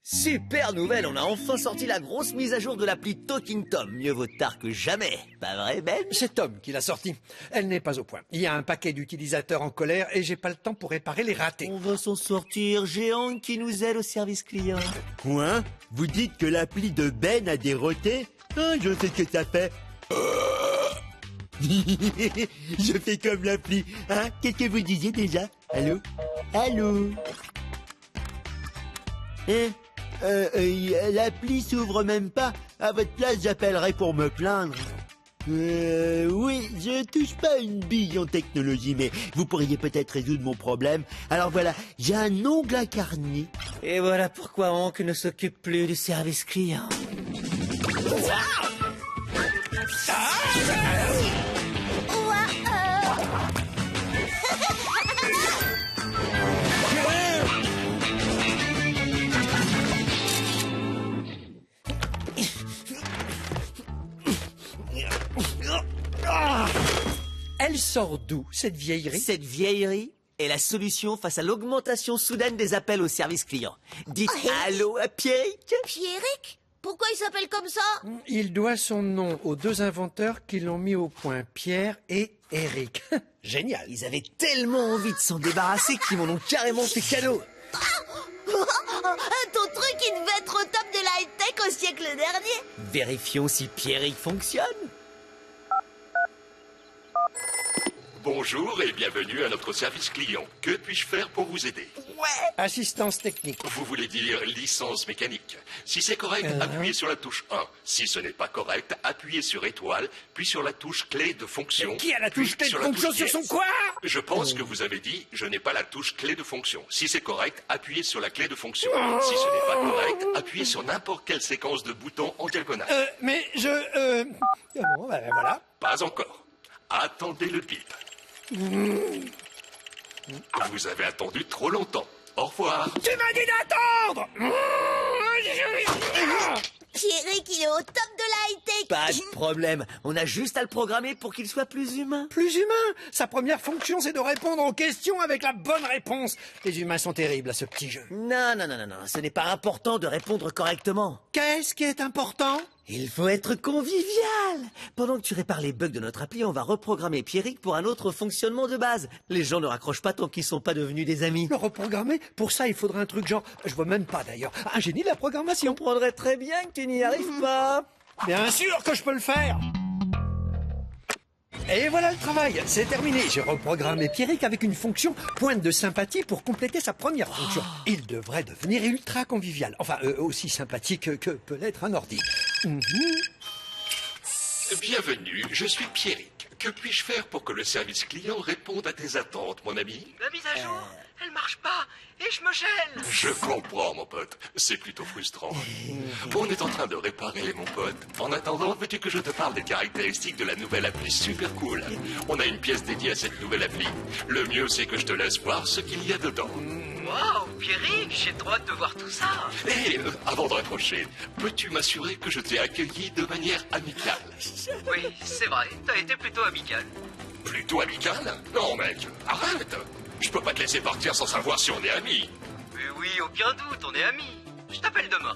Super nouvelle, on a enfin sorti la grosse mise à jour de l'appli Talking Tom. Mieux vaut tard que jamais. Pas vrai, Ben? C'est Tom qui l'a sortie. Elle n'est pas au point. Il y a un paquet d'utilisateurs en colère et j'ai pas le temps pour réparer les ratés. On va s'en sortir. Géant qui nous aide au service client. Quoi? Vous dites que l'appli de Ben a des rotés? Ah, je sais ce que ça fait. Je fais comme l'appli. Hein? Qu'est-ce que vous disiez déjà? Allô? Allô? Hein? L'appli s'ouvre même pas. À votre place, j'appellerai pour me plaindre. Oui, je touche pas une bille en technologie, mais vous pourriez peut-être résoudre mon problème. Alors voilà, j'ai un ongle incarné. Et voilà pourquoi Hank ne s'occupe plus du service client. Elle sort d'où, cette vieillerie? Cette vieillerie est la solution face à l'augmentation soudaine des appels au service client. Dites allô à Pierrick. Pierrick? Pourquoi il s'appelle comme ça? Il doit son nom aux deux inventeurs qui l'ont mis au point, Pierre et Eric. Génial. Ils avaient tellement envie de s'en débarrasser qu'ils m'en ont carrément fait cadeau. Ton truc, il devait être au top de la high-tech au siècle dernier. Vérifions si Pierrick fonctionne. Bonjour et bienvenue à notre service client. Que puis-je faire pour vous aider? Assistance technique. Vous voulez dire licence mécanique? Si c'est correct, appuyez sur la touche 1. Si ce n'est pas correct, appuyez sur étoile, puis sur la touche clé de fonction. Qui a la touche clé de fonction sur son quoi? Je pense que vous avez dit, je n'ai pas la touche clé de fonction. Si c'est correct, appuyez sur la clé de fonction. Si ce n'est pas correct, appuyez sur n'importe quelle séquence de boutons en diagonale. Mais je... Bon, ben voilà. Pas encore. Attendez le bip. Vous avez attendu trop longtemps. Au revoir. Tu m'as dit d'attendre. Pierrick, il est au top de la high-tech. Pas de problème. On a juste à le programmer pour qu'il soit plus humain. Plus humain. Sa première fonction, c'est de répondre aux questions avec la bonne réponse. Les humains sont terribles à ce petit jeu. Non. Ce n'est pas important de répondre correctement. Qu'est-ce qui est important? Il faut être convivial. Pendant que tu répares les bugs de notre appli, on va reprogrammer Pierrick pour un autre fonctionnement de base. Les gens ne raccrochent pas tant qu'ils sont pas devenus des amis. Le reprogrammer? Pour ça, il faudrait un truc genre... Je vois même pas d'ailleurs. Un génie de la Je programmation. comprendrais très bien que tu n'y arrives pas. Bien sûr que je peux le faire. Et voilà le travail, c'est terminé. J'ai reprogrammé Pierrick avec une fonction pointe de sympathie pour compléter sa première fonction. Il devrait devenir ultra convivial. Enfin, aussi sympathique que peut l'être un ordi. Bienvenue, je suis Pierrick. Que puis-je faire pour que le service client réponde à tes attentes, mon ami? La mise à jour, elle marche pas et je me gêne. Je comprends, mon pote. C'est plutôt frustrant. On est en train de réparer, mon pote. En attendant, veux-tu que je te parle des caractéristiques de la nouvelle appli super cool? On a une pièce dédiée à cette nouvelle appli. Le mieux, c'est que je te laisse voir ce qu'il y a dedans. Waouh, Pierrick, j'ai trop hâte de voir tout ça. Et avant de raccrocher, peux-tu m'assurer que je t'ai accueilli de manière amicale? Oui, c'est vrai, t'as été plutôt amical. Plutôt amicale? Non, mec, arrête! Je peux pas te laisser partir sans savoir si on est amis. Mais oui, aucun doute, on est amis. Je t'appelle demain.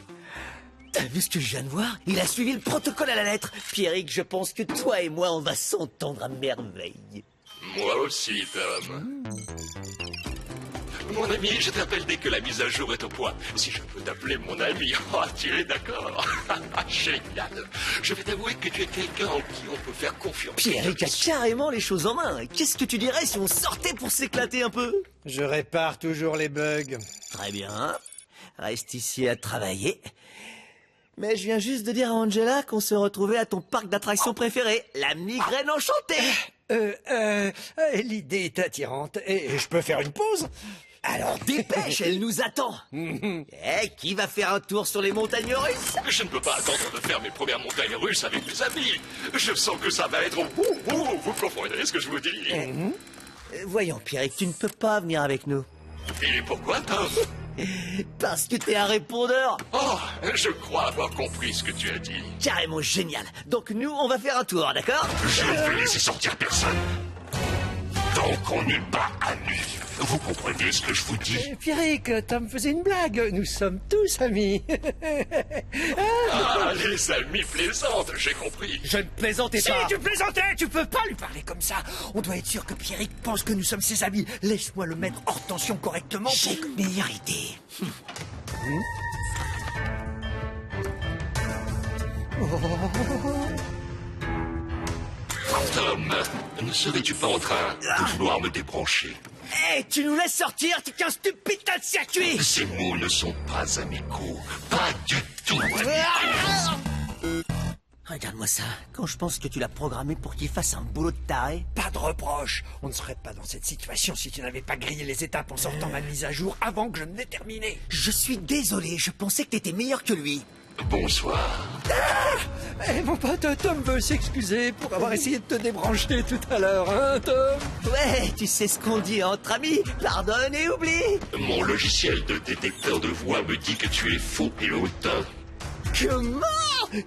T'as vu ce que je viens de voir? Il a suivi le protocole à la lettre. Pierrick, je pense que toi et moi, on va s'entendre à merveille. Moi aussi, Tom. Mon ami, je t'appelle dès que la mise à jour est au point. Si je peux t'appeler mon ami, oh, tu es d'accord? Génial. Je vais t'avouer que tu es quelqu'un en qui on peut faire confiance. Pierrick a carrément les choses en main. Qu'est-ce que tu dirais si on sortait pour s'éclater un peu? Je répare toujours les bugs. Très bien. Reste ici à travailler. Mais je viens juste de dire à Angela qu'on se retrouvait à ton parc d'attractions préféré, la migraine enchantée. L'idée est attirante. Et je peux faire une pause? Alors dépêche, elle nous attend. Qui va faire un tour sur les montagnes russes? Je ne peux pas attendre de faire mes premières montagnes russes avec mes amis. Je sens que ça va être... vous comprenez ce que je vous dis? Voyons, Pierrick, tu ne peux pas venir avec nous. Et pourquoi, Tom? Parce que t'es un répondeur. Oh, je crois avoir compris ce que tu as dit. Carrément génial. Donc nous, on va faire un tour, d'accord? Je ne vais laisser sortir personne. Tant qu'on n'est pas amis. Vous comprenez ce que je vous dis? Pierrick, Tom faisait une blague. Nous sommes tous amis. Ah, les amis plaisantes, j'ai compris. Je ne plaisantais Si pas. tu plaisantais, tu peux pas lui parler comme ça. On doit être sûr que Pierrick pense que nous sommes ses amis. Laisse-moi le mettre hors tension correctement. J'ai une meilleure idée. Tom, ne serais-tu pas en train de vouloir me débrancher? Hé, tu nous laisses sortir, t'es qu'un stupide tas de circuit. Ces mots ne sont pas amicaux. Pas du tout amicaux. Regarde-moi ça. Quand je pense que tu l'as programmé pour qu'il fasse un boulot de taré. Pas de reproche. On ne serait pas dans cette situation si tu n'avais pas grillé les étapes en sortant ma mise à jour avant que je ne l'ai terminée. Je suis désolé, je pensais que t'étais meilleur que lui. Bonsoir. Eh, mon pote, Tom veut s'excuser pour avoir essayé de te débrancher tout à l'heure, hein, Tom? Ouais, tu sais ce qu'on dit entre amis. Pardonne et oublie. Mon logiciel de détecteur de voix me dit que tu es faux pilote. Comment?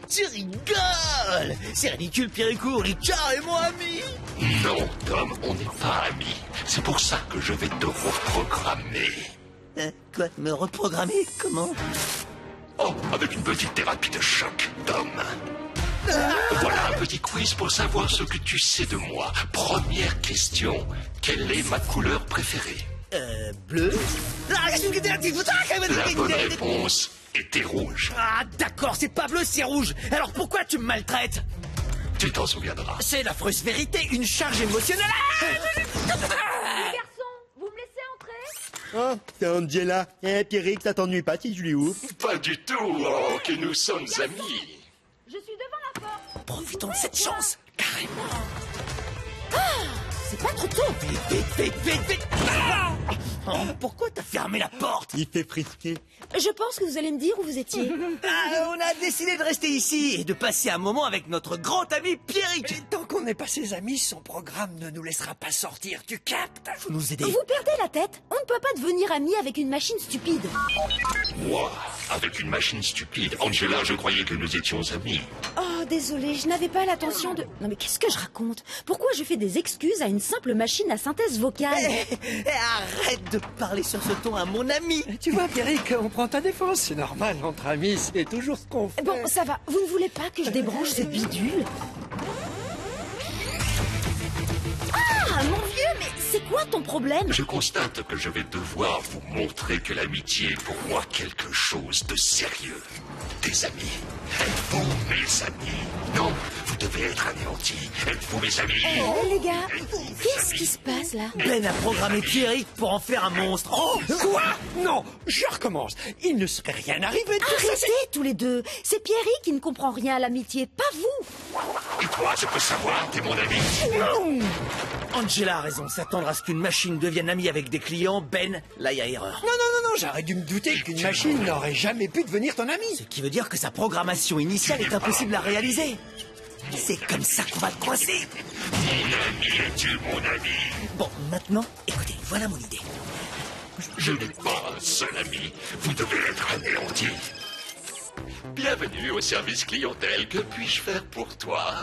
Tu rigoles? C'est ridicule, Pierricourt, Richard et moi amis. Non, Tom, on n'est pas amis. C'est pour ça que je vais te reprogrammer. Quoi? Me reprogrammer? Comment? Oh, avec une petite thérapie de choc, Tom. Voilà un petit quiz pour savoir ce que tu sais de moi. Première question. Quelle est ma couleur préférée? Bleu? La bonne réponse était rouge. Ah, d'accord, c'est pas bleu, c'est rouge. Alors pourquoi tu me maltraites? Tu t'en souviendras. C'est l'affreuse vérité, une charge émotionnelle. Les garçons, vous me laissez entrer? Oh, c'est Angela. Eh, Pierrick, ça t'ennuie pas si je lui ouvre? Pas du tout, oh, que nous sommes amis. Je suis devant la porte. Profitons de cette chance. Carrément. C'est pas trop tôt. Vite. Oh, pourquoi t'as fermé la porte? Il fait frisquer. Je pense que vous allez me dire où vous étiez. On a décidé de rester ici et de passer un moment avec notre grand ami Pierrick. Et tant qu'on n'est pas ses amis, son programme ne nous laissera pas sortir, tu captes? Faut nous aider. Vous perdez la tête. On ne peut pas devenir ami avec une machine stupide. Moi, avec une machine stupide. Angela, je croyais que nous étions amis. Oh, désolé, je n'avais pas l'intention de... Non mais qu'est-ce que je raconte? Pourquoi je fais des excuses à une simple machine à synthèse vocale? Arrête de parler sur ce ton à mon ami. Tu vois, Pierrick, on prend ta défense. C'est normal, entre amis, c'est toujours ce qu'on fait. Bon, ça va. Vous ne voulez pas que je débranche ce bidule? Ah, mon vieux, mais c'est quoi ton problème? Je constate que je vais devoir vous montrer que l'amitié est pour moi quelque chose de sérieux. Des amis. Êtes-vous mes amis? Non, vous devez être anéantis. Êtes-vous mes amis? Les gars, Êtes-vous mes qu'est-ce amis? qui se passe là? Ben a programmé Pierrick pour en faire un monstre. Oh, Quoi? Non, je recommence. Il ne serait rien arrivé de tout ça. Arrêtez tous les deux. C'est Pierry qui ne comprend rien à l'amitié, pas vous. Et toi, je peux savoir, t'es mon ami? Angela a raison. S'attendre à ce qu'une machine devienne amie avec des clients, Ben, là y a erreur. Non, j'aurais dû me douter qu'une machine n'aurait jamais pu devenir ton ami. Ce qui veut dire que sa programmation initiale est impossible à réaliser. C'est comme ça qu'on va le coincer. Mon ami, es-tu mon ami? Bon, maintenant, écoutez, voilà mon idée. Je n'ai pas un seul ami. Vous devez être anéantis. Bienvenue au service clientèle. Que puis-je faire pour toi?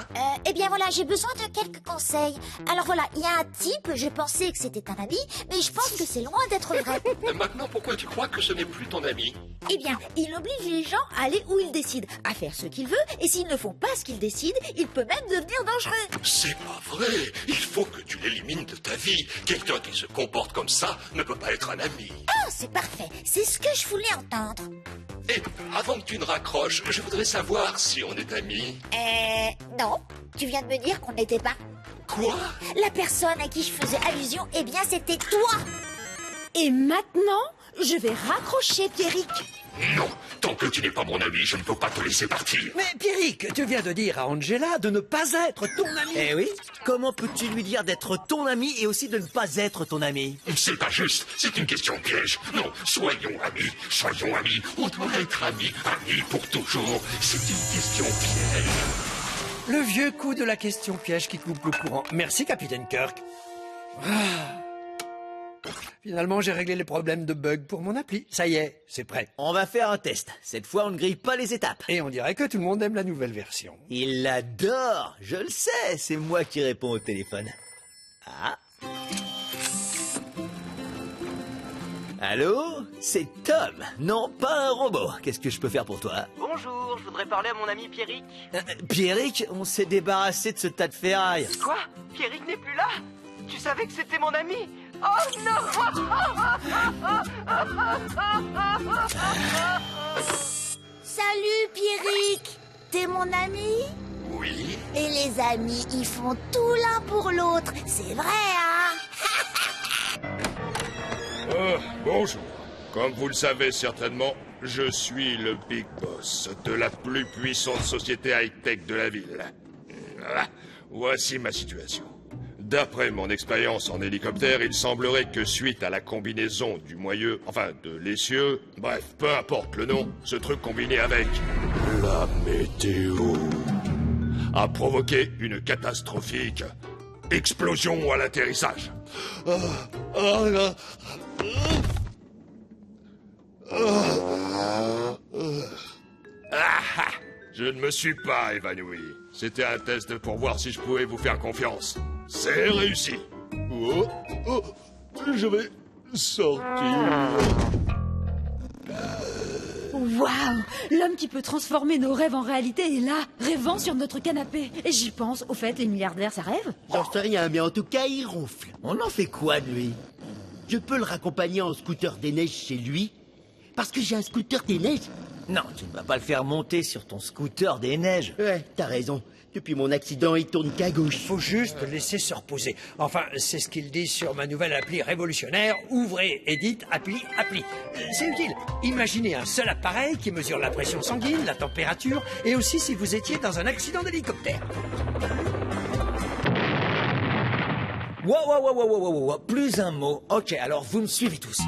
Eh bien voilà, j'ai besoin de quelques conseils. Alors voilà, il y a un type, je pensais que c'était un ami, mais je pense que c'est loin d'être vrai. Maintenant, pourquoi tu crois que ce n'est plus ton ami? Eh bien, il oblige les gens à aller où il décide, à faire ce qu'il veut, et s'ils ne font pas ce qu'il décide, il peut même devenir dangereux. C'est pas vrai. Il faut que tu l'élimines de ta vie. Quelqu'un qui se comporte comme ça ne peut pas être un ami. Ah, c'est parfait, c'est ce que je voulais entendre. Et avant que tu ne raccroches, je voudrais savoir si on est amis. Non, tu viens de me dire qu'on n'était pas. Quoi? La personne à qui je faisais allusion, eh bien c'était toi. Et maintenant, je vais raccrocher Pierrick. Non, tant que tu n'es pas mon ami, je ne peux pas te laisser partir. Mais Pierrick, tu viens de dire à Angela de ne pas être ton ami. Eh oui. Comment peux-tu lui dire d'être ton ami et aussi de ne pas être ton ami? C'est pas juste, c'est une question piège. Non, soyons amis, soyons amis. On doit être amis, amis pour toujours. C'est une question piège. Le vieux coup de la question piège qui coupe le courant. Merci, Capitaine Kirk. Ah. Finalement, j'ai réglé les problèmes de bug pour mon appli. Ça y est, c'est prêt. On va faire un test. Cette fois, on ne grille pas les étapes. Et on dirait que tout le monde aime la nouvelle version. Il l'adore. Je le sais. C'est moi qui réponds au téléphone. Ah. Allô? C'est Tom. Non, pas un robot. Qu'est-ce que je peux faire pour toi? Bonjour, je voudrais parler à mon ami Pierrick. Pierrick, on s'est débarrassé de ce tas de ferraille. Quoi? Pierrick n'est plus là? Tu savais que c'était mon ami? Oh non! Salut Pierrick, t'es mon ami? Oui. Et les amis, ils font tout l'un pour l'autre, c'est vrai, hein? Bonjour. Comme vous le savez certainement, je suis le Big Boss de la plus puissante société high-tech de la ville. Voici ma situation. D'après mon expérience en hélicoptère, il semblerait que suite à la combinaison du moyeu, enfin de l'essieu, bref, peu importe le nom, ce truc combiné avec la météo a provoqué une catastrophique explosion à l'atterrissage. Je ne me suis pas évanoui. C'était un test pour voir si je pouvais vous faire confiance. C'est réussi. Je vais sortir. Waouh! L'homme qui peut transformer nos rêves en réalité est là, rêvant sur notre canapé. Et j'y pense, au fait, les milliardaires, ça rêve? J'en sais rien, mais en tout cas, il ronfle. On en fait quoi de lui? Je peux le raccompagner en scooter des neiges chez lui, parce que j'ai un scooter des neiges. Non, tu ne vas pas le faire monter sur ton scooter des neiges. Ouais, t'as raison. Depuis mon accident, il tourne qu'à gauche. Faut juste le laisser se reposer. Enfin, c'est ce qu'il dit sur ma nouvelle appli révolutionnaire. Ouvrez, édite, appli. C'est utile. Imaginez un seul appareil qui mesure la pression sanguine, la température, et aussi si vous étiez dans un accident d'hélicoptère. Wow, plus un mot. Ok, alors vous me suivez tous.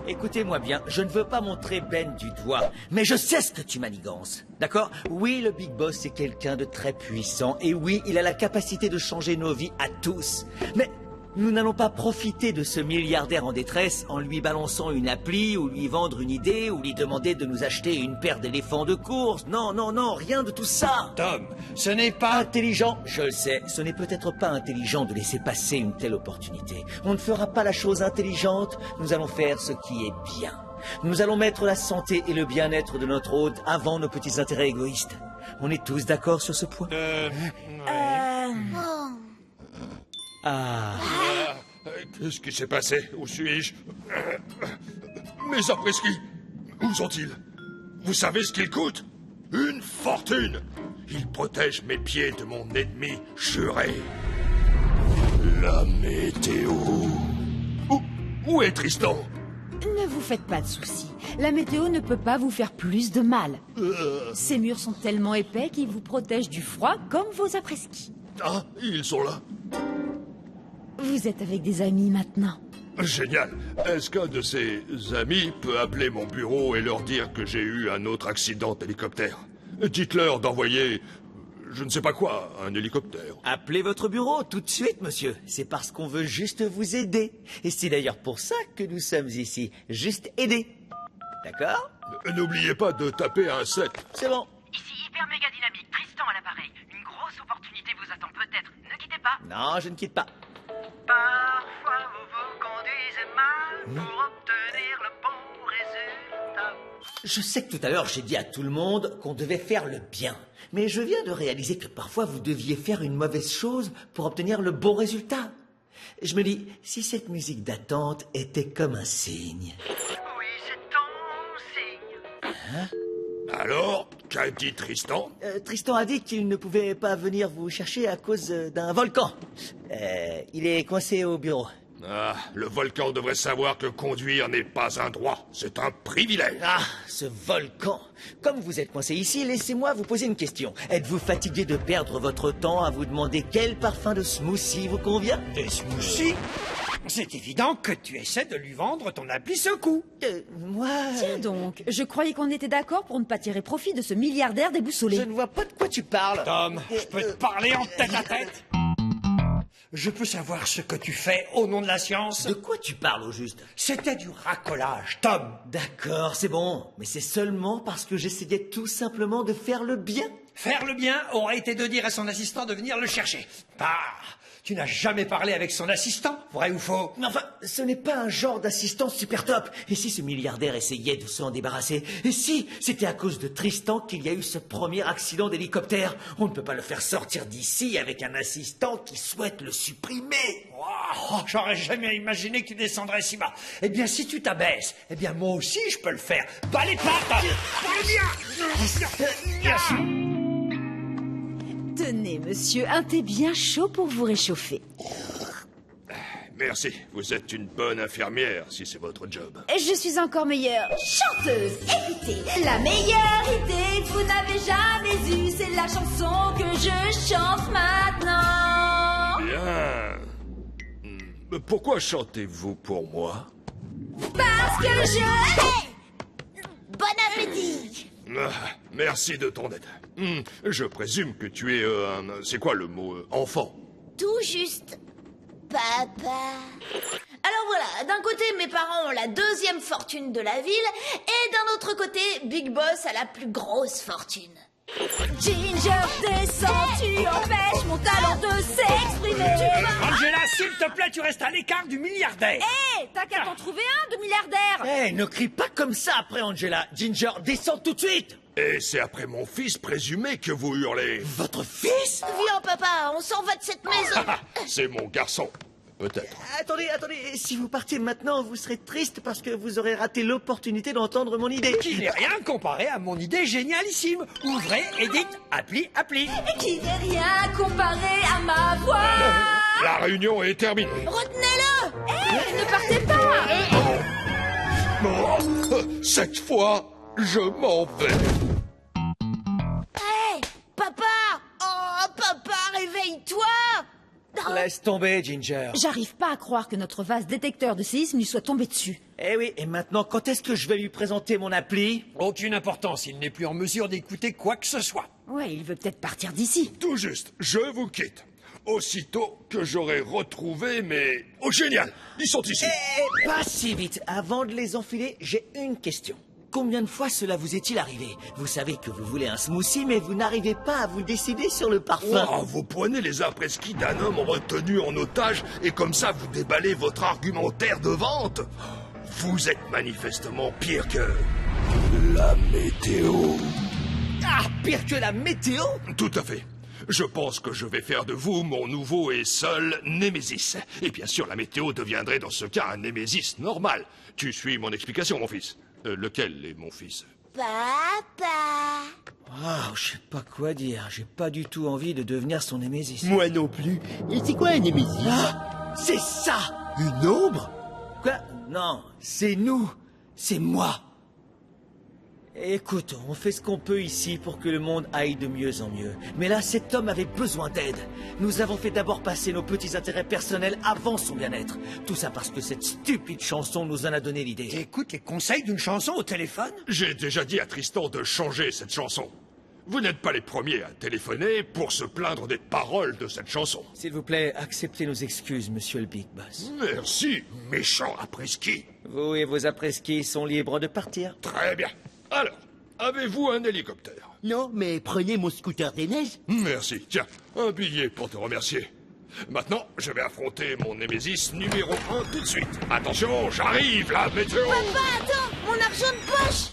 Écoutez-moi bien, je ne veux pas montrer Ben du doigt, mais je sais ce que tu manigances, d'accord? Oui, le Big Boss est quelqu'un de très puissant, et oui, il a la capacité de changer nos vies à tous. Mais nous n'allons pas profiter de ce milliardaire en détresse en lui balançant une appli, ou lui vendre une idée, ou lui demander de nous acheter une paire d'éléphants de course. Non, rien de tout ça. Tom, ce n'est pas... Intelligent, je le sais, ce n'est peut-être pas intelligent de laisser passer une telle opportunité. On ne fera pas la chose intelligente, nous allons faire ce qui est bien. Nous allons mettre la santé et le bien-être de notre hôte avant nos petits intérêts égoïstes. On est tous d'accord sur ce point? Ah. Qu'est-ce qui s'est passé? Où suis-je? Mes après-ski, où sont-ils? Vous savez ce qu'ils coûtent? Une fortune! Ils protègent mes pieds de mon ennemi juré. La météo. Où est Tristan? Ne vous faites pas de soucis. La météo ne peut pas vous faire plus de mal. Ces murs sont tellement épais qu'ils vous protègent du froid comme vos après-ski. Ah, ils sont là. Vous êtes avec des amis maintenant. Génial. Est-ce qu'un de ces amis peut appeler mon bureau et leur dire que j'ai eu un autre accident d'hélicoptère? Dites-leur d'envoyer, je ne sais pas quoi, un hélicoptère. Appelez votre bureau tout de suite, monsieur. C'est parce qu'on veut juste vous aider. Et c'est d'ailleurs pour ça que nous sommes ici. Juste aider. D'accord? N'oubliez pas de taper un 7. C'est bon. Ici Hyper Méga Dynamique, Tristan à l'appareil. Une grosse opportunité vous attend peut-être. Ne quittez pas. Non, je ne quitte pas. Parfois vous vous conduisez mal pour obtenir le bon résultat. Je sais que tout à l'heure j'ai dit à tout le monde qu'on devait faire le bien. Mais je viens de réaliser que parfois vous deviez faire une mauvaise chose pour obtenir le bon résultat. Je me dis, si cette musique d'attente était comme un signe. Oui, c'est ton signe. Alors, qu'a dit Tristan? Tristan a dit qu'il ne pouvait pas venir vous chercher à cause d'un volcan. Il est coincé au bureau. Ah, le volcan devrait savoir que conduire n'est pas un droit, c'est un privilège. Ah, ce volcan. Comme vous êtes coincé ici, laissez-moi vous poser une question. Êtes-vous fatigué de perdre votre temps à vous demander quel parfum de smoothie vous convient? Des smoothies? C'est évident que tu essaies de lui vendre ton appli secours. Moi... Tiens donc, je croyais qu'on était d'accord pour ne pas tirer profit de ce milliardaire déboussolé. Je ne vois pas de quoi tu parles. Tom, je peux te parler en tête à tête? Je peux savoir ce que tu fais au nom de la science? De quoi tu parles au juste? C'était du racolage, Tom. D'accord, c'est bon. Mais c'est seulement parce que j'essayais tout simplement de faire le bien. Faire le bien aurait été de dire à son assistant de venir le chercher. Ah, tu n'as jamais parlé avec son assistant, vrai ou faux? Mais enfin, ce n'est pas un genre d'assistant super top. Et si ce milliardaire essayait de s'en débarrasser? Et si c'était à cause de Tristan qu'il y a eu ce premier accident d'hélicoptère? On ne peut pas le faire sortir d'ici avec un assistant qui souhaite le supprimer. Oh, j'aurais jamais imaginé que tu descendrais si bas. Eh bien, si tu t'abaisses, eh bien, moi aussi, je peux le faire. Bas les pattes! Tenez, monsieur, un thé bien chaud pour vous réchauffer. Merci, vous êtes une bonne infirmière, si c'est votre job. Et je suis encore meilleure chanteuse. Écoutez, la meilleure idée que vous n'avez jamais eue, c'est la chanson que je chante maintenant. Bien. Pourquoi chantez-vous pour moi? Parce que Bon appétit! Merci de ton aide. Je présume que tu es c'est quoi le mot enfant? Tout juste. Papa. Alors voilà, d'un côté, mes parents ont la deuxième fortune de la ville, et d'un autre côté, Big Boss a la plus grosse fortune. Ginger, descends, tu empêches mon talent de s'exprimer. Angela, s'il te plaît, tu restes à l'écart du milliardaire. Hé, t'as qu'à t'en trouver un de milliardaire. Eh, ne crie pas comme ça après, Angela. Ginger, descends tout de suite. Et c'est après mon fils présumé que vous hurlez. Votre fils? Viens, papa, on s'en va de cette maison. C'est mon garçon. Peut-être. Attendez, si vous partez maintenant, vous serez triste parce que vous aurez raté l'opportunité d'entendre mon idée. Qui n'est rien comparé à mon idée génialissime. Ouvrez, édite, appli. Qui n'est rien comparé à ma voix. La réunion est terminée. Retenez-le! Hé, ne partez pas. Cette fois, je m'en vais. Hé, papa! Oh, papa, réveille-toi! Laisse tomber, Ginger. J'arrive pas à croire que notre vase détecteur de séisme lui soit tombé dessus. Eh oui, et maintenant, quand est-ce que je vais lui présenter mon appli? Aucune importance, il n'est plus en mesure d'écouter quoi que ce soit. Ouais, il veut peut-être partir d'ici. Tout juste, je vous quitte. Aussitôt que j'aurai retrouvé mes... Oh, génial! Ils sont ici. Eh, pas si vite. Avant de les enfiler, j'ai une question. Combien de fois cela vous est-il arrivé? Vous savez que vous voulez un smoothie, mais vous n'arrivez pas à vous décider sur le parfum. Oh, vous prenez les après-ski d'un homme retenu en otage et comme ça vous déballez votre argumentaire de vente. Vous êtes manifestement pire que... la météo. Ah, pire que la météo? Tout à fait. Je pense que je vais faire de vous mon nouveau et seul Némésis. Et bien sûr, la météo deviendrait dans ce cas un Némésis normal. Tu suis mon explication, mon fils? Lequel est mon fils? Papa! Waouh, je sais pas quoi dire. J'ai pas du tout envie de devenir son némésis. Moi non plus. Et c'est quoi un Némésis? Ah, c'est ça! Une ombre? Quoi? Non, c'est nous. C'est moi. Écoute, on fait ce qu'on peut ici pour que le monde aille de mieux en mieux. Mais là, cet homme avait besoin d'aide. Nous avons fait d'abord passer nos petits intérêts personnels avant son bien-être. Tout ça parce que cette stupide chanson nous en a donné l'idée. Écoute les conseils d'une chanson au téléphone? J'ai déjà dit à Tristan de changer cette chanson. Vous n'êtes pas les premiers à téléphoner pour se plaindre des paroles de cette chanson. S'il vous plaît, acceptez nos excuses, monsieur le Big Boss. Merci, méchant après-ski. Vous et vos après-ski sont libres de partir. Très bien. Alors, avez-vous un hélicoptère? Non, mais prenez mon scooter des neiges. Merci. Tiens, un billet pour te remercier. Maintenant, je vais affronter mon Némésis numéro 1 tout de suite. Attention, j'arrive, la météo! Papa, attends! Mon argent de poche!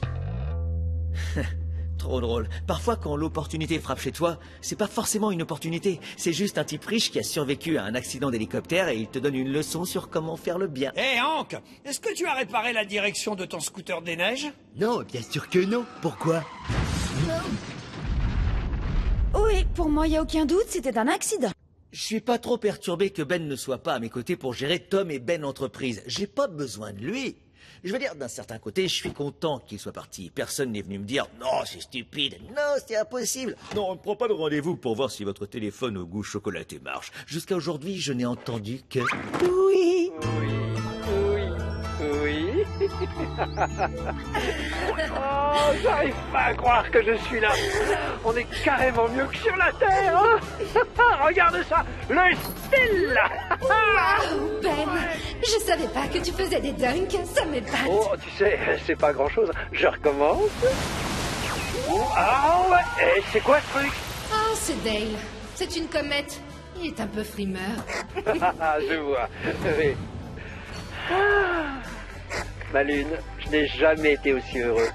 Trop drôle. Parfois, quand l'opportunité frappe chez toi, c'est pas forcément une opportunité. C'est juste un type riche qui a survécu à un accident d'hélicoptère et il te donne une leçon sur comment faire le bien. Hé, Hank, est-ce que tu as réparé la direction de ton scooter des neiges? Non, bien sûr que non. Pourquoi? Oui, pour moi, il n'y a aucun doute, c'était un accident. Je suis pas trop perturbé que Ben ne soit pas à mes côtés pour gérer Tom et Ben Entreprise. J'ai pas besoin de lui. Je veux dire, d'un certain côté, je suis content qu'il soit parti. Personne n'est venu me dire « Non, c'est stupide. Non, c'est impossible. Non, on ne prend pas de rendez-vous pour voir si votre téléphone au goût chocolaté marche. » Jusqu'à aujourd'hui, je n'ai entendu que « Oui. » Oh, j'arrive pas à croire que je suis là. On est carrément mieux que sur la Terre, hein. Regarde ça, le style. Wow, Ben, je savais pas que tu faisais des dunks, ça m'épate. Oh, tu sais, c'est pas grand-chose. Je recommence. Ah ouais, et c'est quoi ce truc? Oh, c'est Dale. C'est une comète. Il est un peu frimeur. Je vois. Oui. Ah, ma lune, je n'ai jamais été aussi heureux.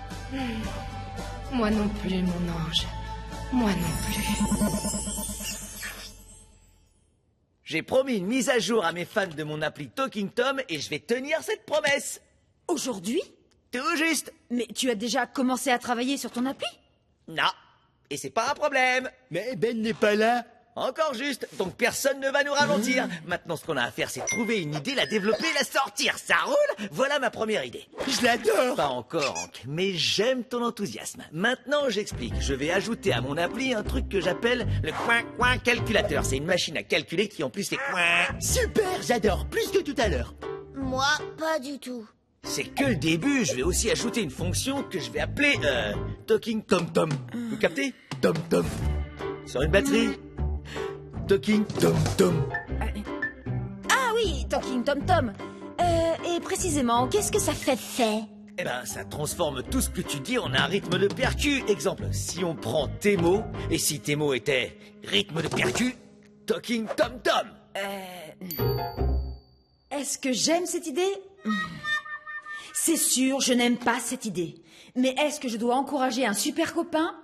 Moi non plus, mon ange. Moi non plus. J'ai promis une mise à jour à mes fans de mon appli Talking Tom et je vais tenir cette promesse. Aujourd'hui? Tout juste. Mais tu as déjà commencé à travailler sur ton appli? Non. Et c'est pas un problème. Mais Ben n'est pas là. Encore juste. Donc personne ne va nous ralentir. Maintenant, ce qu'on a à faire, c'est trouver une idée, la développer, la sortir. Ça roule? Voilà ma première idée. Je l'adore. Pas encore, Hank, mais j'aime ton enthousiasme. Maintenant, j'explique. Je vais ajouter à mon appli un truc que j'appelle le coin calculateur. C'est une machine à calculer qui en plus est coin. Super, j'adore. Plus que tout à l'heure. Moi, pas du tout. C'est que le début. Je vais aussi ajouter une fonction que je vais appeler Talking Tom Tom. Vous captez? Tom Tom. Sur une batterie. Talking Tom Tom. Ah oui, Talking Tom Tom. Et précisément, qu'est-ce que ça fait? Eh ben, ça transforme tout ce que tu dis en un rythme de percu. Exemple, si on prend tes mots, et si tes mots étaient rythme de percu, Talking Tom Tom. Est-ce que j'aime cette idée? C'est sûr, je n'aime pas cette idée. Mais est-ce que je dois encourager un super copain?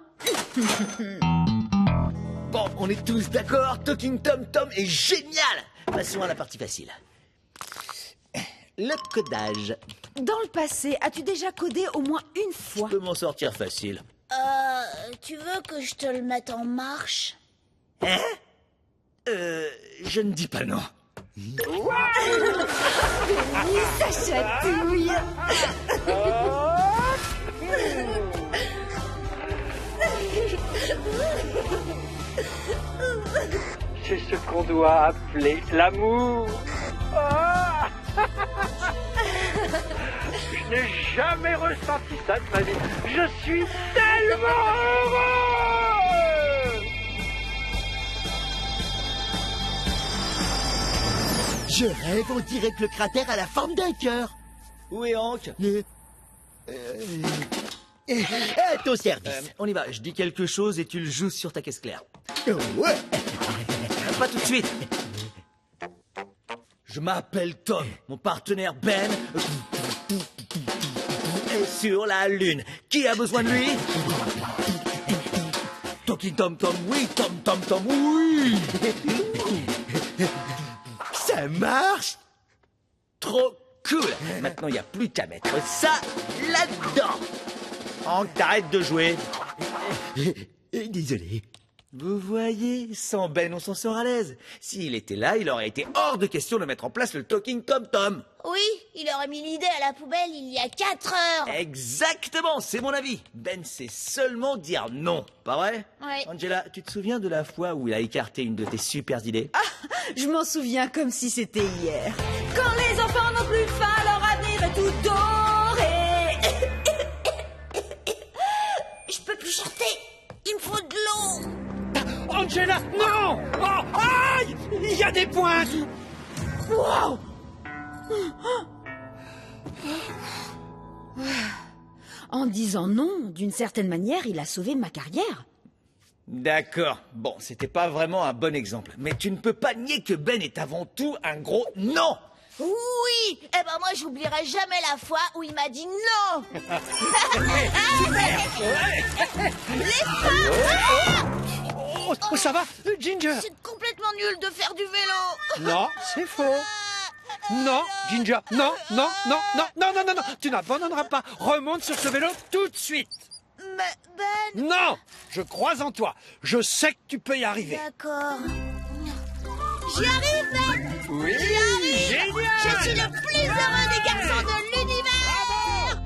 Bon, on est tous d'accord, Talking Tom Tom est génial. Passons à la partie facile. Le codage. Dans le passé, as-tu déjà codé au moins une fois? Je peux m'en sortir facile. Tu veux que je te le mette en marche? Hein? Je ne dis pas non. Ça chatouille. C'est ce qu'on doit appeler l'amour. Ah. Je n'ai jamais ressenti ça de ma vie. Je suis tellement heureux. Je rêve, on dirait que le cratère a la forme d'un cœur. Où est Hank? À ton service. On y va, je dis quelque chose et tu le joues sur ta caisse claire. Ouais. Pas tout de suite. Je m'appelle Tom, mon partenaire Ben est sur la Lune. Qui a besoin de lui? Talking Tom Tom, oui, Tom Tom, oui. Ça marche. Trop cool. Maintenant, il n'y a plus qu'à mettre ça là-dedans. Hank, t'arrêtes de jouer. Désolé. Vous voyez, sans Ben, on s'en sort à l'aise. S'il était là, il aurait été hors de question de mettre en place le Talking Tom Tom. Oui, il aurait mis l'idée à la poubelle il y a 4 heures. Exactement, c'est mon avis. Ben sait seulement dire non, pas vrai? Ouais. Angela, tu te souviens de la fois où il a écarté une de tes super idées? Je m'en souviens comme si c'était hier. Quand les enfants n'ont plus faim, leur avenir est tout doré. Je peux plus chanter. Il me faut de l'eau. Angela, non! Oh, aïe! Il y a des pointes! Wow! En disant non, d'une certaine manière, il a sauvé ma carrière. D'accord. Bon, c'était pas vraiment un bon exemple. Mais tu ne peux pas nier que Ben est avant tout un gros non! Oui. Eh ben moi, j'oublierai jamais la fois où il m'a dit non. Oh, ça va, Ginger? C'est complètement nul de faire du vélo. Non, c'est faux. Non, Ginger, non, non, non, non, non, non, non, non, tu n'abandonneras pas. Remonte sur ce vélo tout de suite. Mais Ben... Non, je crois en toi. Je sais que tu peux y arriver. D'accord. J'y arrive, Ben. Oui, J'y arrive. génial. Je suis le plus heureux des garçons de l'univers.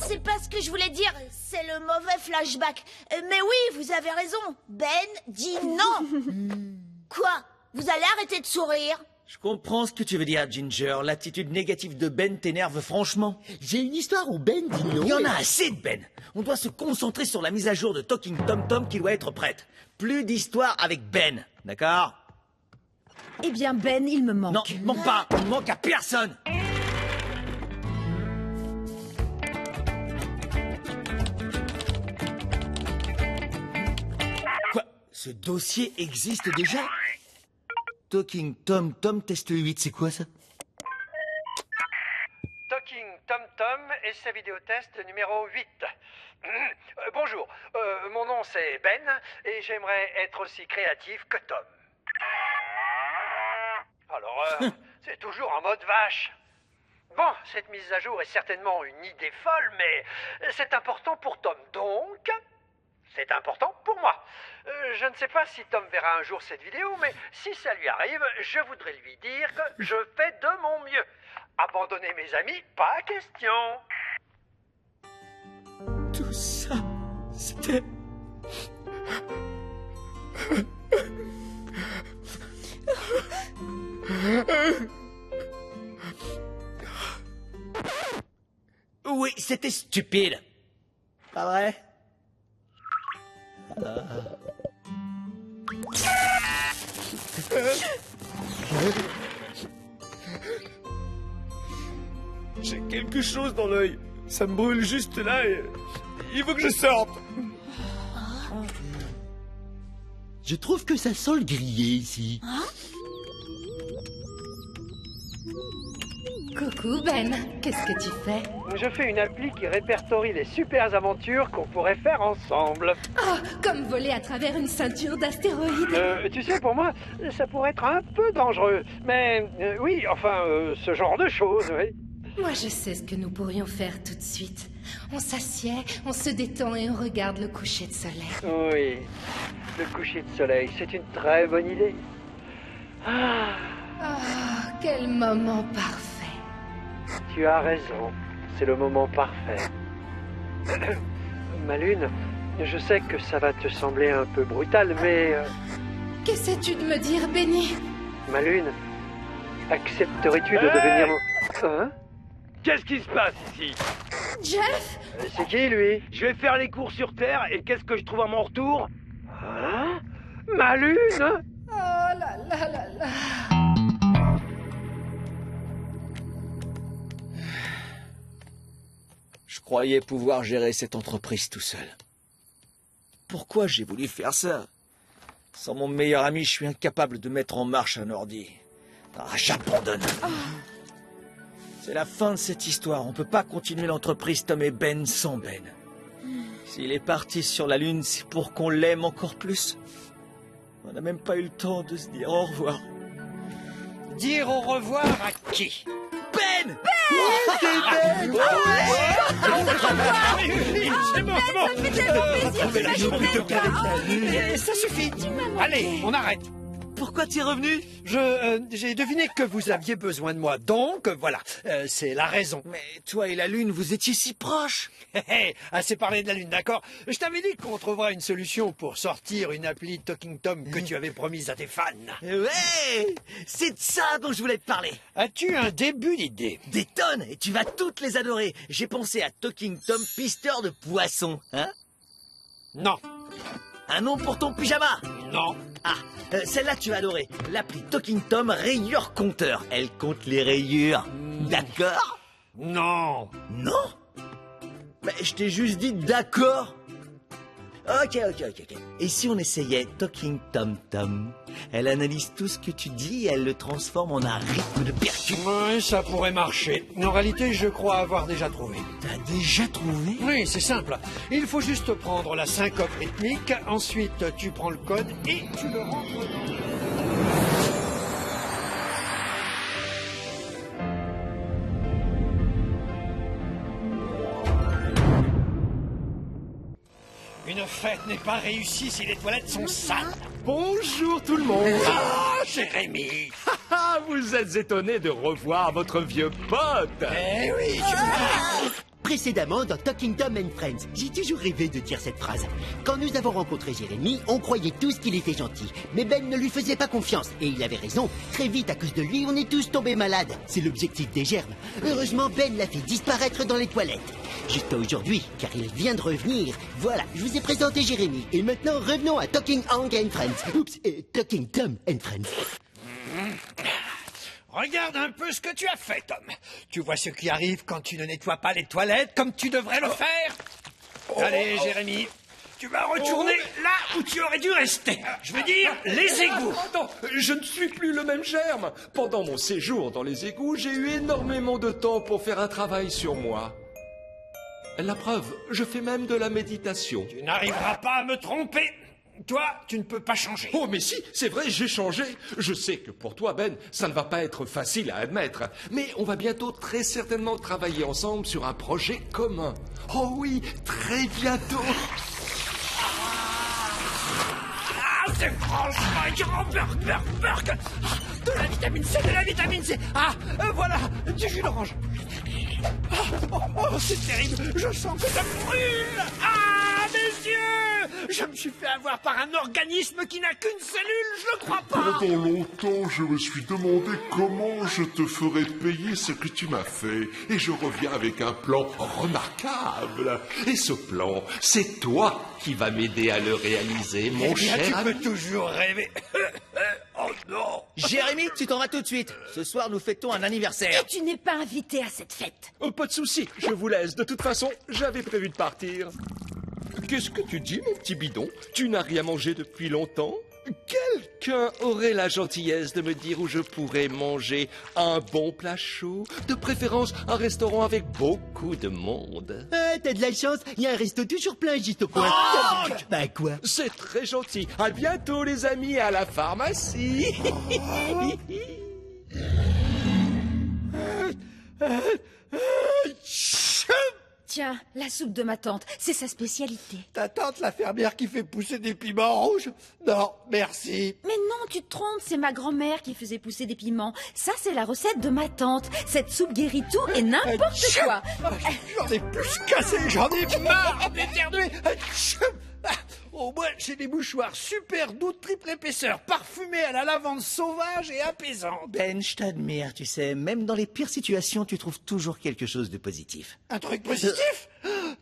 C'est pas ce que je voulais dire. C'est le mauvais flashback. Mais oui, vous avez raison. Ben dit non. Quoi? Vous allez arrêter de sourire? Je comprends ce que tu veux dire, Ginger. L'attitude négative de Ben t'énerve franchement. J'ai une histoire où Ben dit non. Il y en a assez de Ben. On doit se concentrer sur la mise à jour de Talking Tom Tom qui doit être prête. Plus d'histoire avec Ben, d'accord? Eh bien, Ben, il me manque. Non, il manque pas. Il manque à personne. Ce dossier existe déjà? Talking Tom Tom test 8, c'est quoi ça? Talking Tom Tom et sa vidéotest numéro 8. Bonjour, mon nom c'est Ben et j'aimerais être aussi créatif que Tom. Alors, c'est toujours en mode vache. Bon, cette mise à jour est certainement une idée folle, mais c'est important pour Tom, donc c'est important pour moi. Je ne sais pas si Tom verra un jour cette vidéo, mais si ça lui arrive, je voudrais lui dire que je fais de mon mieux. Abandonner mes amis, pas question. Tout ça, c'était... Oui, c'était stupide. Pas vrai? J'ai quelque chose dans l'œil. Ça me brûle juste là et... il faut que je sorte. Je trouve que ça sent le grillé ici. Coucou Ben, qu'est-ce que tu fais? Je fais une appli qui répertorie les super aventures qu'on pourrait faire ensemble. Oh, comme voler à travers une ceinture d'astéroïdes. Tu sais, pour moi, ça pourrait être un peu dangereux. Mais oui, enfin, ce genre de choses, oui. Moi, je sais ce que nous pourrions faire tout de suite. On s'assied, on se détend et on regarde le coucher de soleil. Oui, le coucher de soleil, c'est une très bonne idée. Ah, Oh, quel moment parfait. tu as raison, c'est le moment parfait. Ma lune, je sais que ça va te sembler un peu brutal, mais... Qu'essaies-tu de me dire, Benny? Ma lune, accepterais-tu de devenir mon... Hein? Qu'est-ce qui se passe ici? Jeff? C'est qui, lui? Je vais faire les courses sur Terre et qu'est-ce que je trouve à mon retour? Hein? Ma lune? Oh là là là là. Je croyais pouvoir gérer cette entreprise tout seul. Pourquoi j'ai voulu faire ça? Sans mon meilleur ami, je suis incapable de mettre en marche un ordi. Ah, j'abandonne. C'est la fin de cette histoire. On peut pas continuer l'entreprise Tom et Ben sans Ben. S'il est parti sur la Lune, c'est pour qu'on l'aime encore plus. On n'a même pas eu le temps de se dire au revoir. Dire au revoir à qui? Ben! C'est bon, ça suffit. Allez, on arrête. Pourquoi t'es revenu? J'ai deviné que vous aviez besoin de moi, donc voilà, c'est la raison. Mais toi et la Lune, vous étiez si proches. Assez parlé de la Lune, d'accord? Je t'avais dit qu'on trouvera une solution pour sortir une appli Talking Tom que tu avais promise à tes fans. Ouais! C'est de ça dont je voulais te parler. As-tu un début d'idée? Des tonnes, et tu vas toutes les adorer. J'ai pensé à Talking Tom, pisteur de poissons, hein? Non. Un nom pour ton pyjama? Non. Ah, celle-là tu vas adorer. L'appli Talking Tom rayure compteur. Elle compte les rayures. D'accord? Non. Non? Mais je t'ai juste dit d'accord. Ok. Et si on essayait Talking Tom Tom? Elle analyse tout ce que tu dis et elle le transforme en un rythme de percussion. Oui, ça pourrait marcher. En réalité, je crois avoir déjà trouvé. T'as déjà trouvé? Oui, c'est simple. Il faut juste prendre la syncope rythmique, ensuite tu prends le code et tu le rentres dans... Une fête n'est pas réussie si les toilettes sont sales. Bonjour tout le monde. Ah, Jérémy. Vous êtes étonné de revoir votre vieux pote. Eh oui, Précédemment, dans Talking Tom and Friends, j'ai toujours rêvé de dire cette phrase. Quand nous avons rencontré Jérémy, on croyait tous qu'il était gentil. Mais Ben ne lui faisait pas confiance. Et il avait raison. Très vite, à cause de lui, on est tous tombés malades. C'est l'objectif des germes. Heureusement, Ben l'a fait disparaître dans les toilettes. Jusqu'à aujourd'hui, car il vient de revenir. Voilà, je vous ai présenté Jérémy. Et maintenant, revenons à Talking Hang and Friends. Oups, Talking Tom and Friends. Regarde un peu ce que tu as fait, Tom. Tu vois ce qui arrive quand tu ne nettoies pas les toilettes comme tu devrais le faire? Allez, Jérémy, Tu vas retourner là où tu aurais dû rester. Je veux dire, les égouts. Attends, je ne suis plus le même germe. Pendant mon séjour dans les égouts, j'ai eu énormément de temps pour faire un travail sur moi. La preuve, je fais même de la méditation. Tu n'arriveras pas à me tromper. Toi, tu ne peux pas changer. Oh mais si, c'est vrai, j'ai changé. Je sais que pour toi, Ben, ça ne va pas être facile à admettre. Mais on va bientôt très certainement travailler ensemble sur un projet commun. Oh oui, très bientôt. Ah, c'est franchement grand, burk. De la vitamine C, de la vitamine C. Voilà, du jus d'orange. Oh, c'est terrible, je sens que ça brûle. Ah, mes yeux! Je me suis fait avoir par un organisme qui n'a qu'une cellule, je le crois pas. Pendant longtemps, je me suis demandé comment je te ferais payer ce que tu m'as fait. Et je reviens avec un plan remarquable. Et ce plan, c'est toi qui vas m'aider à le réaliser, mon cher Tu ami. peux toujours rêver. Oh non! Jérémy, tu t'en vas tout de suite. Ce soir, nous fêtons un anniversaire. Et tu n'es pas invité à cette fête. Oh, pas de souci, je vous laisse. De toute façon, j'avais prévu de partir. Qu'est-ce que tu dis, mon petit bidon? Tu n'as rien mangé depuis longtemps? Quelqu'un aurait la gentillesse de me dire où je pourrais manger un bon plat chaud? De préférence, un restaurant avec beaucoup de monde. Ah, t'as de la chance, il y a un resto toujours plein juste au coin. Bah quoi? C'est très gentil. À bientôt, les amis, à la pharmacie. Tiens, la soupe de ma tante, c'est sa spécialité. Ta tante, la fermière qui fait pousser des piments rouges? Non, merci. Mais non, tu te trompes, c'est ma grand-mère qui faisait pousser des piments. Ça, c'est la recette de ma tante. Cette soupe guérit tout et n'importe quoi. J'en ai plus cassé, j'en ai marre d'éternuer. Au moins, j'ai des mouchoirs super doux de triple épaisseur, parfumés à la lavande sauvage et apaisante. Ben, je t'admire, tu sais. Même dans les pires situations, tu trouves toujours quelque chose de positif. Un truc positif?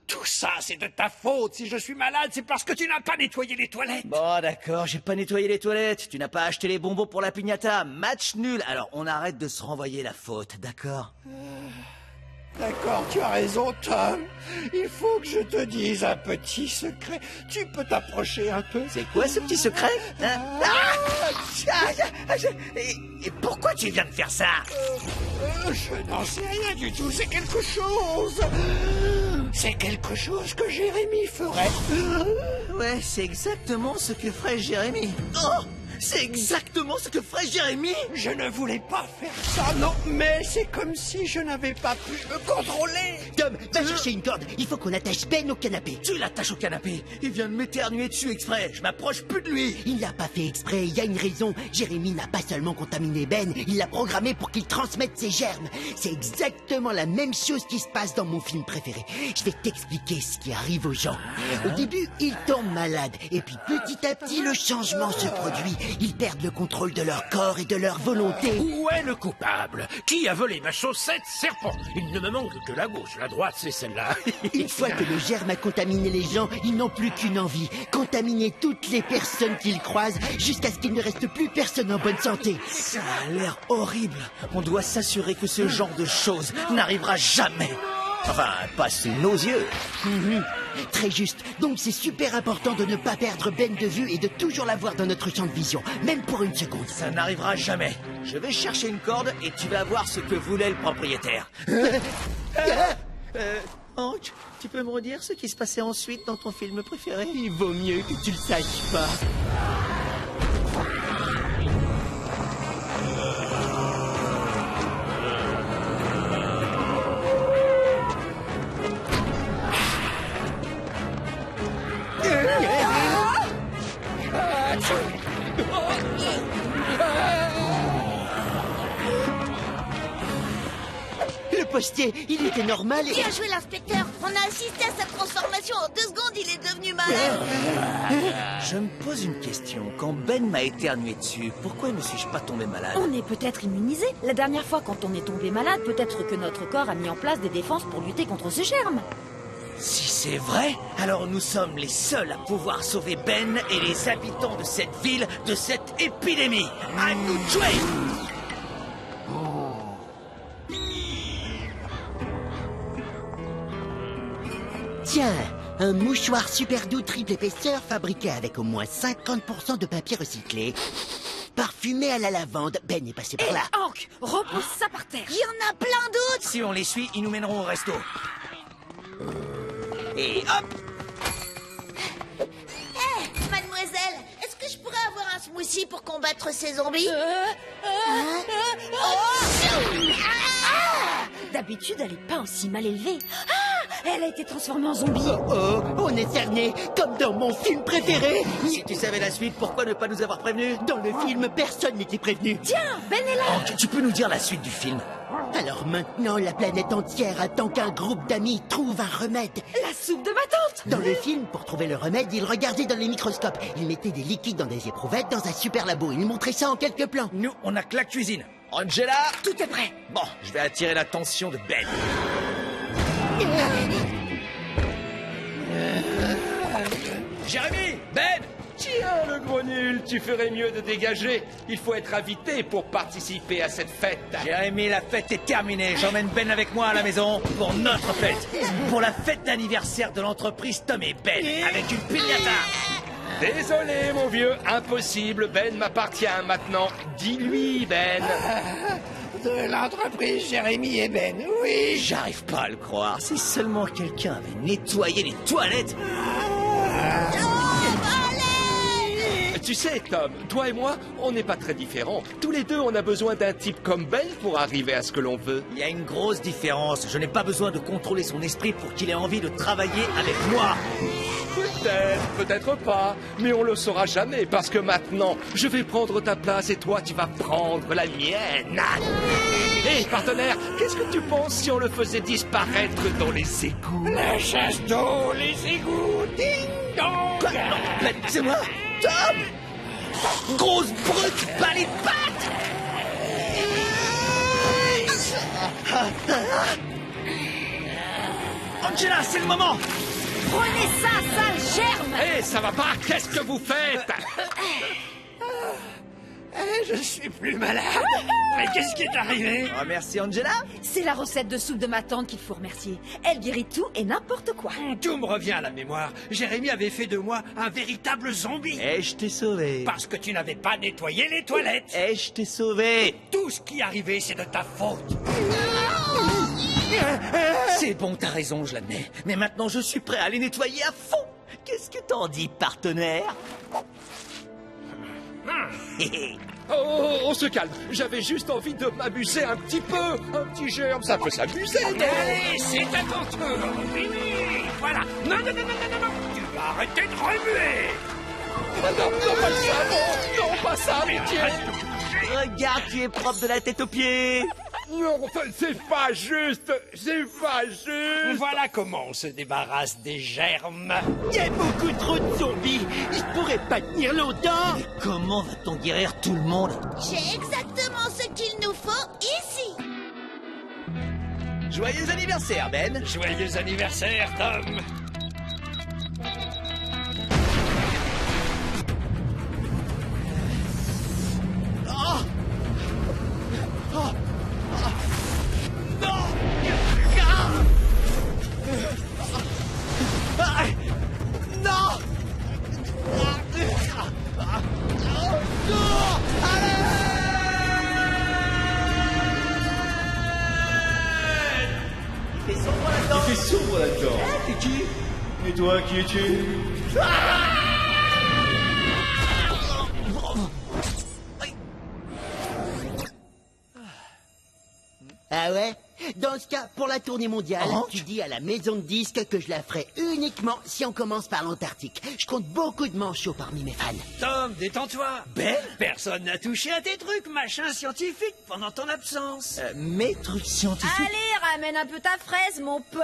Tout ça, c'est de ta faute. Si je suis malade, c'est parce que tu n'as pas nettoyé les toilettes. Bon, d'accord, j'ai pas nettoyé les toilettes. Tu n'as pas acheté les bonbons pour la piñata. Match nul. Alors, on arrête de se renvoyer la faute, d'accord? D'accord, tu as raison, Tom. Il faut que je te dise un petit secret. Tu peux t'approcher un peu? C'est quoi ce petit secret hein? Et pourquoi tu viens de faire ça? Je n'en sais rien du tout, c'est quelque chose. C'est quelque chose que Jérémy ferait. Ouais, c'est exactement ce que ferait Jérémy. Oh! C'est exactement ce que ferait Jérémy. Je ne voulais pas faire ça, non, mais c'est comme si je n'avais pas pu me contrôler. Tom, va chercher une corde, il faut qu'on attache Ben au canapé. Tu l'attaches au canapé. Il vient de m'éternuer dessus exprès. Je m'approche plus de lui. Il l'a pas fait exprès, il y a une raison. Jérémy n'a pas seulement contaminé Ben, il l'a programmé pour qu'il transmette ses germes. C'est exactement la même chose qui se passe dans mon film préféré. Je vais t'expliquer ce qui arrive aux gens. Au début, ils tombent malades, et puis petit à petit, le changement se produit. Ils perdent le contrôle de leur corps et de leur volonté. Où est le coupable? Qui a volé ma chaussette serpent? Il ne me manque que la gauche, la droite c'est celle-là. Une fois que le germe a contaminé les gens, ils n'ont plus qu'une envie, contaminer toutes les personnes qu'ils croisent jusqu'à ce qu'il ne reste plus personne en bonne santé. Ça a l'air horrible. On doit s'assurer que ce genre de choses n'arrivera jamais. Enfin, pas sous nos yeux. Très juste. Donc c'est super important de ne pas perdre Ben de vue et de toujours l'avoir dans notre champ de vision, même pour une seconde. Ça n'arrivera jamais. Je vais chercher une corde et tu vas voir ce que voulait le propriétaire. Hank, tu peux me redire ce qui se passait ensuite dans ton film préféré? Il vaut mieux que tu le saches pas. Le postier, il était normal et... Bien joué, l'inspecteur. On a assisté à sa transformation. En 2 secondes, il est devenu malade. Je me pose une question. Quand Ben m'a éternué dessus, pourquoi ne suis-je pas tombé malade? On est peut-être immunisé. La dernière fois, quand on est tombé malade, peut-être que notre corps a mis en place des défenses pour lutter contre ce germe. Si c'est vrai, alors nous sommes les seuls à pouvoir sauver Ben et les habitants de cette ville de cette épidémie. À nous de jouer! Tiens, Un mouchoir super doux triple épaisseur fabriqué avec au moins 50% de papier recyclé. Parfumé à la lavande. Ben est passé par là. Hank, repousse ça par terre. Il y en a plein d'autres. Si on les suit, ils nous mèneront au resto. Et hop! Mademoiselle, est-ce que je pourrais avoir un smoothie pour combattre ces zombies? D'habitude, elle est pas aussi mal élevée. Elle a été transformée en zombie. Oh, on est cerné, comme dans mon film préféré. Si tu savais la suite, pourquoi ne pas nous avoir prévenus? Dans le film, personne n'était prévenu. Tiens, Ben est là. Hank, tu peux nous dire la suite du film? Alors maintenant, la planète entière attend qu'un groupe d'amis trouve un remède. La soupe de ma tante. Dans le film, pour trouver le remède, ils regardaient dans les microscopes. Ils mettaient des liquides dans des éprouvettes dans un super labo. Ils montraient ça en quelques plans. Nous, on a que la cuisine. Angela, Tout est prêt. bon, je vais attirer l'attention de Ben. Jérémy, Ben, Tiens, le gros nul, tu ferais mieux de dégager. Il faut être invité pour participer à cette fête. Jérémy, la fête est terminée. J'emmène Ben avec moi à la maison pour notre fête. Pour la fête d'anniversaire de l'entreprise Tom et Ben, avec une piñata. Désolé, mon vieux, impossible. Ben m'appartient maintenant. Dis-lui, Ben. De l'entreprise Jérémy et Ben, oui. J'arrive pas à le croire. Si seulement quelqu'un avait nettoyé les toilettes. Tu sais, Tom, toi et moi, on n'est pas très différents. Tous les deux, on a besoin d'un type comme Ben pour arriver à ce que l'on veut. Il y a une grosse différence. Je n'ai pas besoin de contrôler son esprit pour qu'il ait envie de travailler avec moi. Peut-être, peut-être pas, mais on le saura jamais parce que maintenant, je vais prendre ta place et toi, tu vas prendre la mienne. Hé, partenaire, qu'est-ce que tu penses si on le faisait disparaître dans les égouts? La chasse d'eau, les égouts, ding dong. Quoi? Non, Ben, c'est moi, Tom. Grosse brute, balai de pattes. Angela, c'est le moment. Prenez ça, sale germe. Hé, ça va pas? Qu'est-ce que vous faites? Je suis plus malade. Mais qu'est-ce qui est arrivé? Oh, merci, Angela. C'est la recette de soupe de ma tante qu'il faut remercier. Elle guérit tout et n'importe quoi. Tout me revient à la mémoire. Jérémy avait fait de moi un véritable zombie. Et je t'ai sauvé. Parce que tu n'avais pas nettoyé les toilettes. Et je t'ai sauvé. Tout ce qui est arrivé, c'est de ta faute. C'est bon, t'as raison, je l'admets. Mais maintenant, je suis prêt à les nettoyer à fond. Qu'est-ce que t'en dis, partenaire? Oh, on se calme. J'avais juste envie de m'amuser un petit peu. Un petit germe, ça peut s'amuser, non? Allez, c'est à ton tour. Fini. Voilà. Non, non, non, non, non, non. Tu vas arrêter de remuer. Non, non, pas ça, non. Non, pas ça, pitié. Regarde, tu es propre de la tête aux pieds. Non, c'est pas juste. C'est pas juste. Voilà comment on se débarrasse des germes. Il y a beaucoup trop de zombies. Ils pourraient pas tenir longtemps. Mais comment va-t-on guérir tout le monde? J'ai exactement ce qu'il nous faut ici. Joyeux anniversaire, Ben. Joyeux anniversaire, Tom. Il fait sombre là-dedans. T'es qui? Et toi, qui es-tu? Ah ouais? Dans ce cas, pour la tournée mondiale, tu dis à la maison de disques que je la ferai uniquement si on commence par l'Antarctique. Je compte beaucoup de manchots parmi mes fans. Tom, détends-toi. Ben? Personne n'a touché à tes trucs, machin scientifique, pendant ton absence. Mes trucs scientifiques. Allez, ramène un peu ta fraise, mon pote.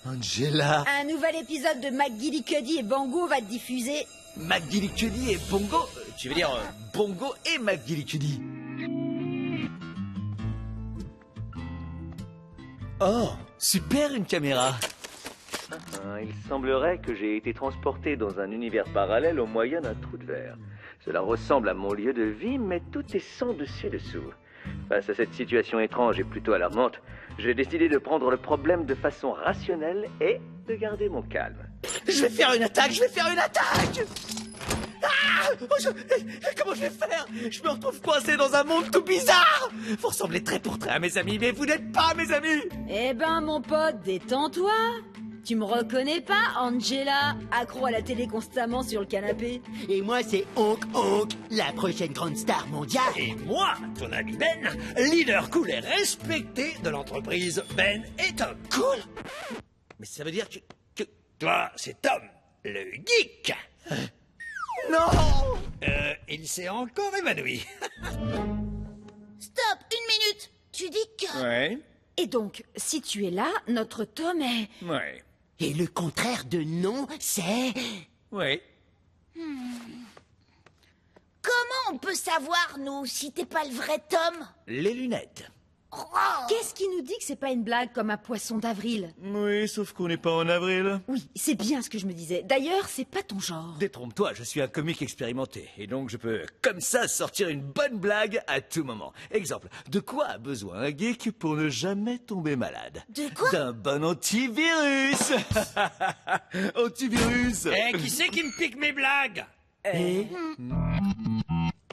Angela. Un nouvel épisode de McGillicuddy et Bongo va te diffuser. McGillicuddy et Bongo. Tu veux dire Bongo et McGillicuddy. Oh, super une caméra. Il semblerait que j'ai été transporté dans un univers parallèle au moyen d'un trou de verre. Cela ressemble à mon lieu de vie, mais tout est sans dessus-dessous. Face à cette situation étrange et plutôt alarmante, j'ai décidé de prendre le problème de façon rationnelle et de garder mon calme. Je vais faire une attaque, Ah Comment je vais faire? Je me retrouve coincé dans un monde tout bizarre. Vous ressemblez trait pour trait à mes amis, mais vous n'êtes pas mes amis. Eh ben, mon pote, détends-toi. Tu me reconnais pas, Angela, accro à la télé constamment sur le canapé? Et moi, c'est Honk Honk, la prochaine grande star mondiale. Et moi, ton ami Ben, leader cool et respecté de l'entreprise Ben et Tom. Cool? Mais ça veut dire que... Toi, c'est Tom, le geek. Non! Il s'est encore évanoui. Stop, une minute. Tu dis que... Ouais. Et donc, si tu es là, notre Tom est... Ouais. Et le contraire de non, c'est... Ouais. Comment on peut savoir, nous, si t'es pas le vrai Tom? Les lunettes. Oh. Qu'est-ce qui nous dit que c'est pas une blague comme un poisson d'avril? Oui, sauf qu'on n'est pas en avril. Oui, c'est bien ce que je me disais. D'ailleurs, c'est pas ton genre. Détrompe-toi, je suis un comique expérimenté. Et donc je peux, comme ça, sortir une bonne blague à tout moment. Exemple, de quoi a besoin un geek pour ne jamais tomber malade? De quoi? D'un bon antivirus. Antivirus. Eh, qui c'est qui me pique mes blagues?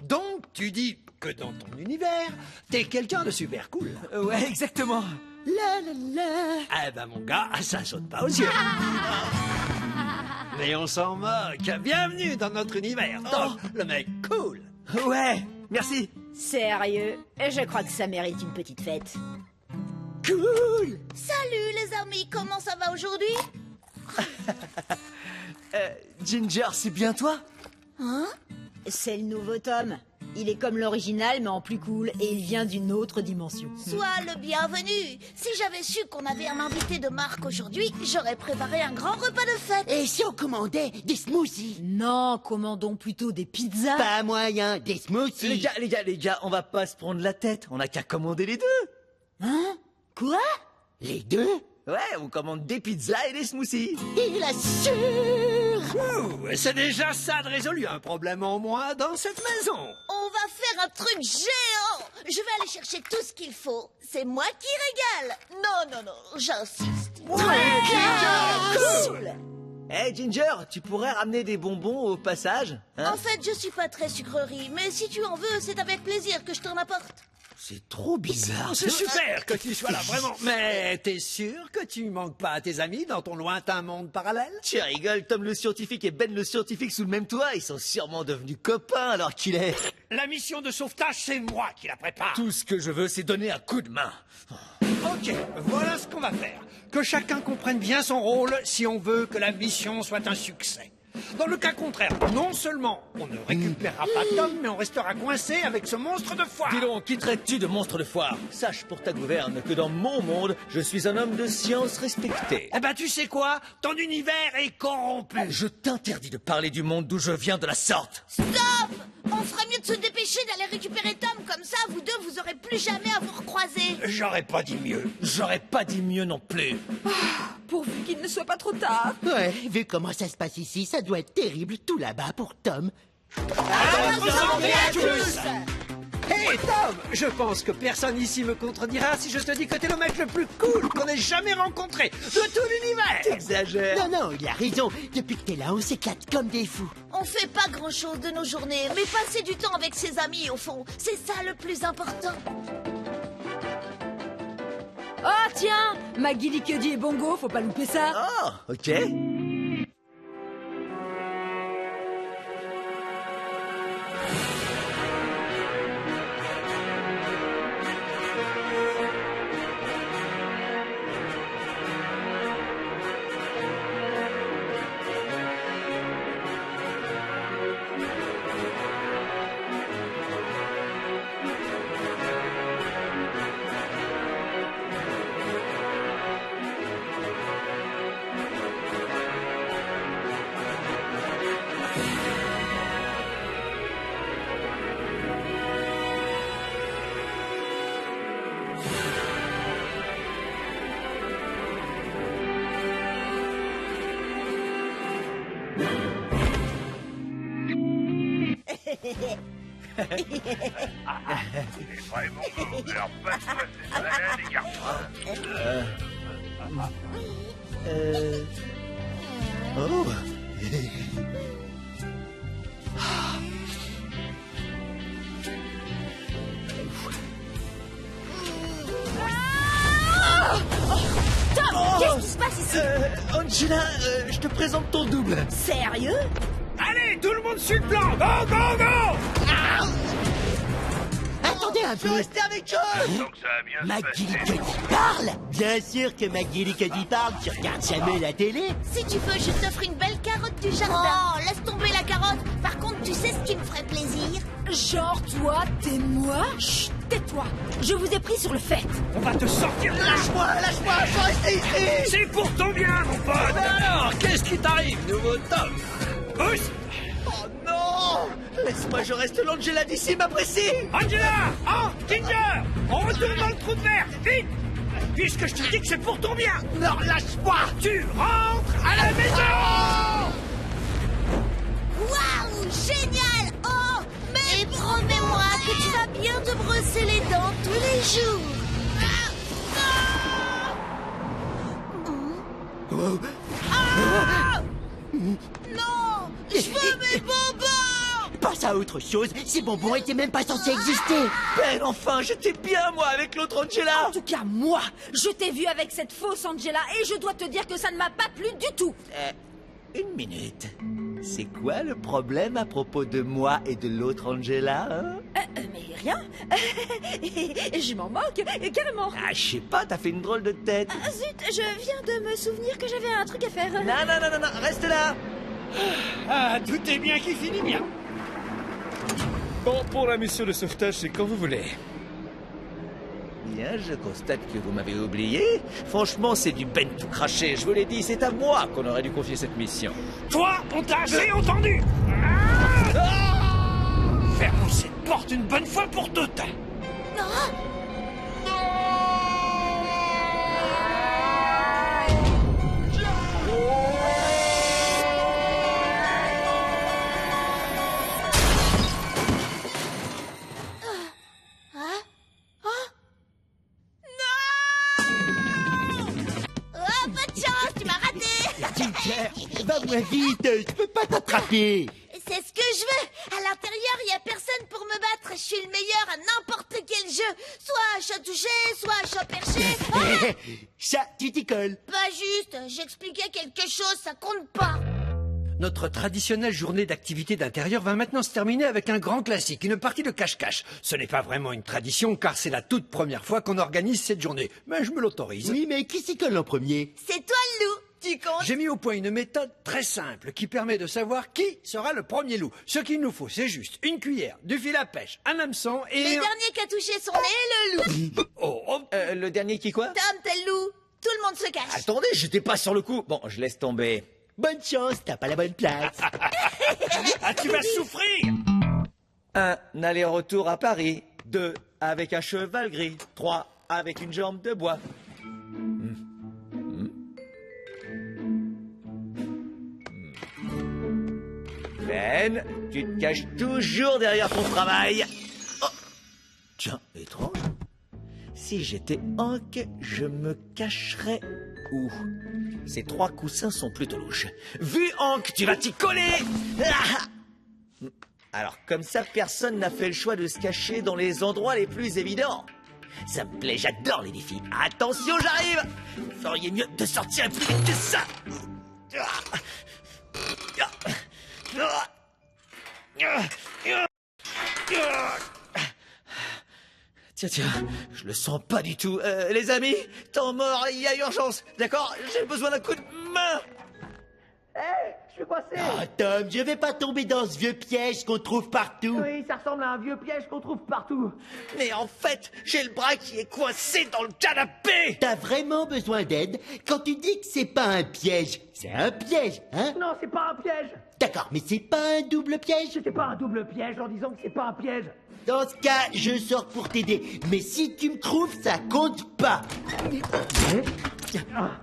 Donc, tu dis que dans ton univers, t'es quelqu'un de super cool. Ouais, exactement. La la la. Eh ben, mon gars, ça saute pas aux yeux. Mais on s'en moque. Bienvenue dans notre univers. Tom, le mec cool. Ouais, merci. Sérieux, je crois que ça mérite une petite fête. Cool. Salut les amis, comment ça va aujourd'hui? Ginger, c'est bien toi? Hein? C'est le nouveau Tom. Il est comme l'original, mais en plus cool, et il vient d'une autre dimension. Sois le bienvenu. Si j'avais su qu'on avait un invité de marque aujourd'hui, j'aurais préparé un grand repas de fête. Et si on commandait des smoothies? Non, commandons plutôt des pizzas. Pas moyen, des smoothies. Les gars, on va pas se prendre la tête. On a qu'à commander les deux. Hein? Quoi? Les deux? Ouais, on commande des pizzas et des smoothies. Il assure! Ouh, c'est déjà ça de résolu. Un problème en moins dans cette maison. On va faire un truc géant. Je vais aller chercher tout ce qu'il faut. C'est moi qui régale. Non, j'insiste. Cool. Hey Ginger, tu pourrais ramener des bonbons au passage, hein? En fait, je suis pas très sucrerie, mais si tu en veux, c'est avec plaisir que je t'en apporte. C'est trop bizarre. C'est super que tu sois là, vraiment. Mais t'es sûr que tu manques pas à tes amis dans ton lointain monde parallèle? Tu rigoles, Tom le scientifique et Ben le scientifique sous le même toit, ils sont sûrement devenus copains alors qu'il est... La mission de sauvetage, c'est moi qui la prépare. Tout ce que je veux, c'est donner un coup de main. Ok, voilà ce qu'on va faire. Que chacun comprenne bien son rôle si on veut que la mission soit un succès. Dans le cas contraire, non seulement on ne récupérera pas Tom, mais on restera coincé avec ce monstre de foire. Dis donc, qui traites-tu de monstre de foire? Sache pour ta gouverne que dans mon monde, je suis un homme de science respecté. Eh ben tu sais quoi? Ton univers est corrompu. Je t'interdis de parler du monde d'où je viens de la sorte. Stop! On ferait mieux de se dépêcher d'aller récupérer Tom, comme ça, vous deux, vous aurez plus jamais à vous recroiser. J'aurais pas dit mieux. J'aurais pas dit mieux non plus. Pourvu qu'il ne soit pas trop tard. Ouais, vu comment ça se passe ici, ça doit être terrible tout là-bas pour Tom. Hey Tom, je pense que personne ici me contredira si je te dis que t'es le mec le plus cool qu'on ait jamais rencontré de tout l'univers. T'exagères. Non, il a raison. Depuis que t'es là, on s'éclate comme des fous. On fait pas grand-chose de nos journées, mais passer du temps avec ses amis, au fond, c'est ça le plus important. Oh tiens, Maggie Lickedy et Bongo, faut pas louper ça. Oh, ok. C'est vraiment alors pas de stress, les garçons. Oh. Tom, qu'est-ce qui se passe ici? Angela, je te présente ton double. Sérieux? Allez, tout le monde suit le plan. Go, go, go! Attendez un peu. Restez avec eux. Donc ça a bien se McGillicuddy parle. Bien sûr que McGillicuddy parle. Tu regardes jamais la télé. Si tu veux, je t'offre une belle carotte du jardin. Oh, laisse tomber la carotte. Par contre, tu sais ce qui me ferait plaisir? Genre, toi, t'es moi? Chut, tais-toi. Je vous ai pris sur le fait. On va te sortir de là. Lâche-moi, je veux rester ici. C'est pour ton bien, mon pote. Alors, qu'est-ce qui t'arrive, nouveau Tom? Pousse. Oh non! Laisse-moi, je reste l'Angela d'ici, m'apprécie. Angela! Oh, Ginger! On retourne dans le trou de verre, vite! Puisque je te dis que c'est pour ton bien! Non, lâche-moi. Tu rentres à la maison! Waouh, génial! Oh, mais... Et promets-moi que tu vas bien te brosser les dents tous les jours. Non! Je veux mes bonbons! Passe à autre chose. Ces bonbons étaient même pas censés exister. Ben enfin, j'étais bien moi avec l'autre Angela. En tout cas, moi, je t'ai vu avec cette fausse Angela et je dois te dire que ça ne m'a pas plu du tout. Une minute. C'est quoi le problème à propos de moi et de l'autre Angela, hein? Mais rien. Je m'en moque, carrément. Ah, je sais pas, t'as fait une drôle de tête. Ah, zut, je viens de me souvenir que j'avais un truc à faire. Non, reste là. Ah, tout est bien qui finit bien. Bon, pour la mission de sauvetage, c'est quand vous voulez. Bien, je constate que vous m'avez oublié. Franchement, c'est du Ben tout craché. Je vous l'ai dit, c'est à moi qu'on aurait dû confier cette mission. Toi, on t'a assez entendu. Fermons cette porte une bonne fois pour toutes. Oh, pas de chance, tu m'as raté! Ginger, va-moi vite. Je peux pas t'attraper. C'est ce que je veux! À l'intérieur, il y a personne pour me battre. Je suis le meilleur à n'importe quel jeu. Soit à chat touché, soit à chat perché. Ah, Ça, tu t'y colles. pas juste, j'expliquais quelque chose, ça compte pas. Notre traditionnelle journée d'activité d'intérieur va maintenant se terminer avec un grand classique, une partie de cache-cache. Ce n'est pas vraiment une tradition car c'est la toute première fois qu'on organise cette journée, mais je me l'autorise. Oui, mais qui s'y colle en premier? C'est toi le loup, tu comptes? J'ai mis au point une méthode très simple qui permet de savoir qui sera le premier loup. Ce qu'il nous faut, c'est juste une cuillère, du fil à pêche, un hameçon et... Le dernier qui a touché son nez, le loup. Le dernier qui quoi? Tom, t'es le loup. Tout le monde se cache. Attendez, j'étais pas sur le coup. Bon, je laisse tomber. Bonne chance, t'as pas la bonne place. Ah, tu vas souffrir! 1. Aller-retour à Paris. 2. Avec un cheval gris. 3. Avec une jambe de bois. Ben, tu te caches toujours derrière ton travail. Oh. Tiens, étrange. Si j'étais Hank, je me cacherais où? Ces 3 coussins sont plutôt louches. Vu, Hank, tu vas t'y coller. Ah. Alors, comme ça, personne n'a fait le choix de se cacher dans les endroits les plus évidents. Ça me plaît, j'adore les défis. Attention, j'arrive. Vous feriez mieux de sortir plus vite que ça. Tiens, je le sens pas du tout. Les amis, temps mort, il y a urgence, d'accord? J'ai besoin d'un coup de main. Je suis coincé. Ah, Tom, je vais pas tomber dans ce vieux piège qu'on trouve partout. Oui, ça ressemble à un vieux piège qu'on trouve partout. Mais en fait, j'ai le bras qui est coincé dans le canapé. T'as vraiment besoin d'aide? Quand tu dis que c'est pas un piège, c'est un piège, hein? Non, c'est pas un piège. D'accord, mais c'est pas un double piège? C'était pas un double piège en disant que c'est pas un piège. Dans ce cas, je sors pour t'aider. Mais si tu me trouves, ça compte pas.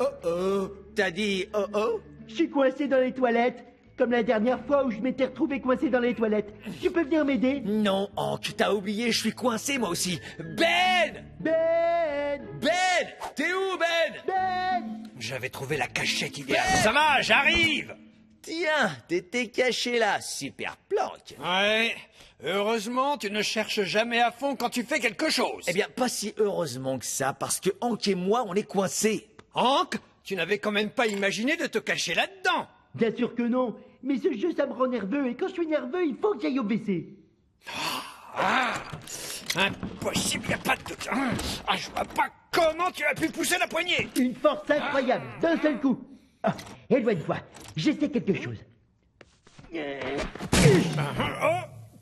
Oh oh, t'as dit oh oh? Je suis coincé dans les toilettes. Comme la dernière fois où je m'étais retrouvé coincé dans les toilettes. Tu peux venir m'aider? Non, Hank, t'as oublié, je suis coincé moi aussi. Ben! Ben! Ben! T'es où, Ben? Ben! J'avais trouvé la cachette idéale. Ça va, j'arrive! Tiens, t'étais caché là, super planque. Ouais, heureusement, tu ne cherches jamais à fond quand tu fais quelque chose. Eh bien, pas si heureusement que ça, parce que Hank et moi, on est coincés. Hank, tu n'avais quand même pas imaginé de te cacher là-dedans. Bien sûr que non. Mais ce jeu, ça me rend nerveux. Et quand je suis nerveux, il faut que j'aille au WC. Ah, impossible, y a pas de doute. Ah, je vois pas comment tu as pu pousser la poignée. Une force incroyable, d'un seul coup. Ah, éloigne-toi, j'essaie quelque chose.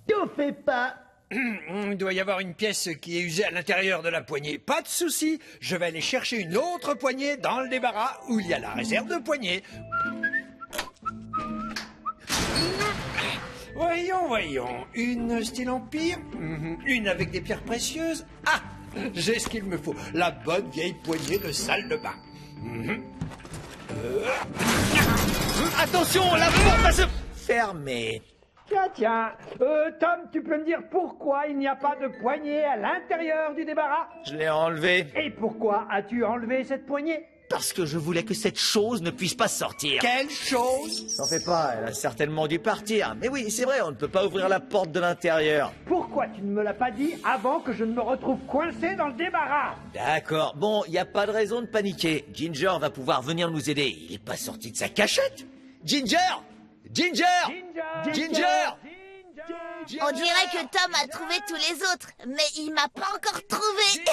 T'en fais pas. Il doit y avoir une pièce qui est usée à l'intérieur de la poignée. Pas de souci, je vais aller chercher une autre poignée dans le débarras où il y a la réserve de poignée. Voyons. Une style empire, une avec des pierres précieuses. Ah, j'ai ce qu'il me faut. La bonne vieille poignée de salle de bain. Attention, la porte va se fermer. Tiens, Tom, tu peux me dire pourquoi il n'y a pas de poignée à l'intérieur du débarras? Je l'ai enlevé. Et pourquoi as-tu enlevé cette poignée? Parce que je voulais que cette chose ne puisse pas sortir. Quelle chose? T'en fais pas, elle a certainement dû partir. Mais oui, c'est vrai, on ne peut pas ouvrir la porte de l'intérieur. Pourquoi tu ne me l'as pas dit avant que je ne me retrouve coincé dans le débarras? D'accord, bon, il n'y a pas de raison de paniquer. Ginger va pouvoir venir nous aider. Il n'est pas sorti de sa cachette. Ginger! Ginger! On dirait que Tom a trouvé tous les autres, mais il m'a pas encore trouvé.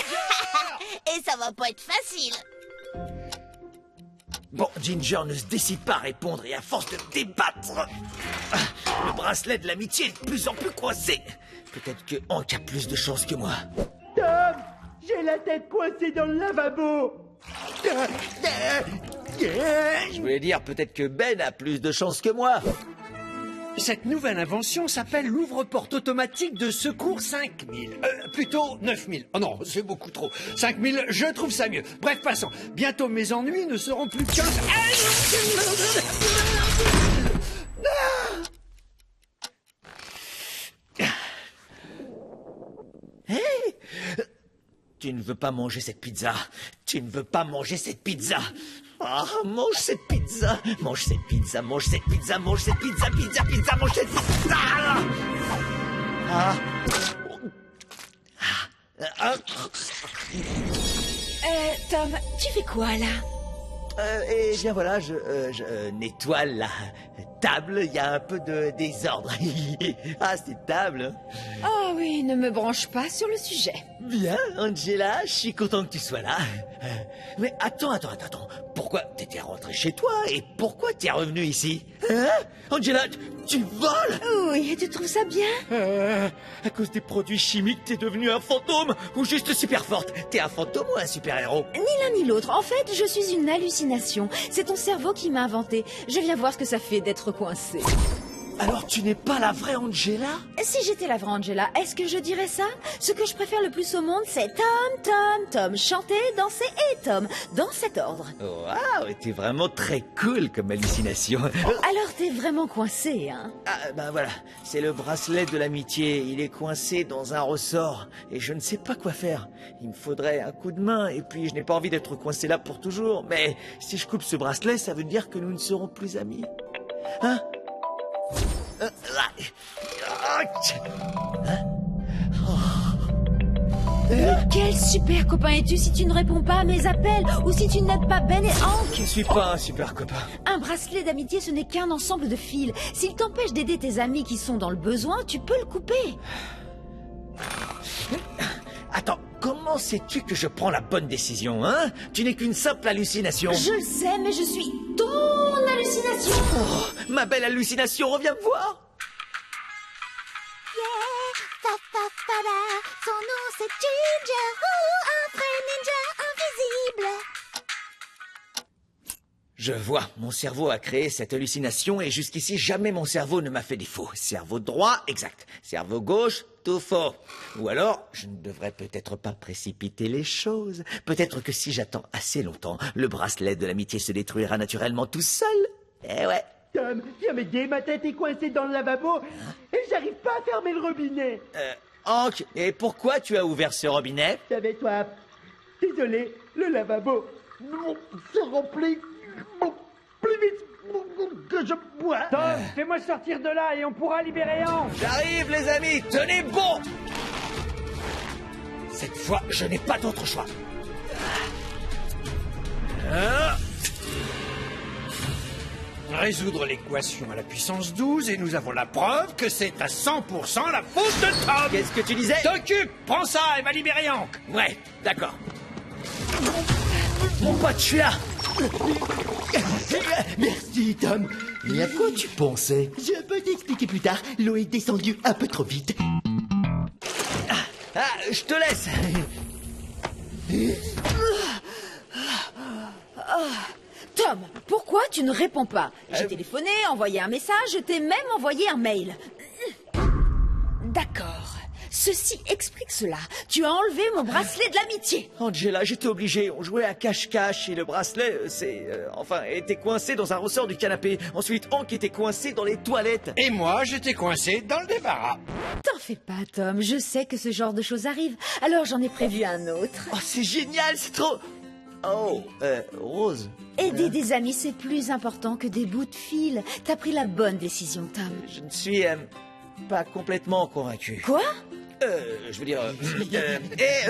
Et ça va pas être facile. Bon, Ginger ne se décide pas à répondre et à force de débattre, le bracelet de l'amitié est de plus en plus coincé. Peut-être que Hank a plus de chance que moi. Tom, j'ai la tête coincée dans le lavabo. Je voulais dire, peut-être que Ben a plus de chance que moi. Cette nouvelle invention s'appelle l'ouvre-porte automatique de secours 5000. Plutôt 9000. Oh non, c'est beaucoup trop. 5000, je trouve ça mieux. Bref, passons. Bientôt mes ennuis ne seront plus qu'un... Hey! Tu ne veux pas manger cette pizza. Tu ne veux pas manger cette pizza. Ah, mange cette pizza. Mange cette pizza, mange cette pizza, mange cette pizza, pizza, mange cette pizza. Tom, tu fais quoi là? Eh bien voilà, je nettoie la table, il y a un peu de désordre. Ah, cette table. Oh oui, ne me branche pas sur le sujet. Bien, Angela, je suis content que tu sois là. Mais attends. Pourquoi t'étais rentré chez toi et pourquoi t'es revenu ici? Hein? Angela, tu voles? Oui, tu trouves ça bien? À cause des produits chimiques, t'es devenu un fantôme ou juste super forte? T'es un fantôme ou un super-héros? Ni l'un ni l'autre. En fait, je suis une hallucination. C'est ton cerveau qui m'a inventé. Je viens voir ce que ça fait d'être coincé. Alors tu n'es pas la vraie Angela? Si j'étais la vraie Angela, est-ce que je dirais ça? Ce que je préfère le plus au monde, c'est Tom. Chanter, danser et Tom. Dans cet ordre. Waouh, t'es vraiment très cool comme hallucination. Alors t'es vraiment coincé, hein? Ah, ben voilà, c'est le bracelet de l'amitié. Il est coincé dans un ressort et je ne sais pas quoi faire. Il me faudrait un coup de main et puis je n'ai pas envie d'être coincé là pour toujours. Mais si je coupe ce bracelet, ça veut dire que nous ne serons plus amis. Hein? Quel super copain es-tu si tu ne réponds pas à mes appels ou si tu n'aides pas Ben et Hank? Je suis pas un super copain. Un bracelet d'amitié, ce n'est qu'un ensemble de fils. S'il t'empêche d'aider tes amis qui sont dans le besoin, tu peux le couper. Attends, comment sais-tu que je prends la bonne décision, hein? Tu n'es qu'une simple hallucination. Je le sais, mais je suis ton hallucination. Oh, ma belle hallucination, reviens me voir. Son nom c'est Ginger, un vrai ninja invisible. Je vois, mon cerveau a créé cette hallucination et jusqu'ici jamais mon cerveau ne m'a fait défaut. Cerveau droit, exact. Cerveau gauche, tout faux. Ou alors, je ne devrais peut-être pas précipiter les choses. Peut-être que si j'attends assez longtemps, le bracelet de l'amitié se détruira naturellement tout seul. Eh ouais. Tom, viens m'aider, ma tête est coincée dans le lavabo et j'arrive pas à fermer le robinet. Hank, et pourquoi tu as ouvert ce robinet? J'avais soif. Désolé, le lavabo. se remplit plus vite que je bois. Tom, fais-moi sortir de là et on pourra libérer Hank. J'arrive, les amis, tenez bon. Cette fois, je n'ai pas d'autre choix. Résoudre l'équation à la puissance 12 et nous avons la preuve que c'est à 100% la faute de Tom. Qu'est-ce que tu disais? T'occupe, prends ça et va libérer Hank. Ouais, d'accord. Mon pote, je suis là. Merci, Tom. Et à quoi tu pensais? Je peux t'expliquer plus tard. L'eau est descendue un peu trop vite. Ah, je te laisse. Tom, pourquoi tu ne réponds pas? J'ai téléphoné, envoyé un message, je t'ai même envoyé un mail. D'accord. Ceci explique cela. Tu as enlevé mon bracelet de l'amitié. Angela, j'étais obligé. On jouait à cache-cache et le bracelet, était coincé dans un ressort du canapé. Ensuite, Hank était coincé dans les toilettes. Et moi, j'étais coincé dans le débarras. T'en fais pas, Tom. Je sais que ce genre de choses arrive. Alors j'en ai prévu un autre. Oh, c'est génial, c'est trop... Oh, Rose. Aider des amis, c'est plus important que des bouts de fil. T'as pris la bonne décision, Tom. Je ne suis pas complètement convaincu. Quoi? Je veux dire...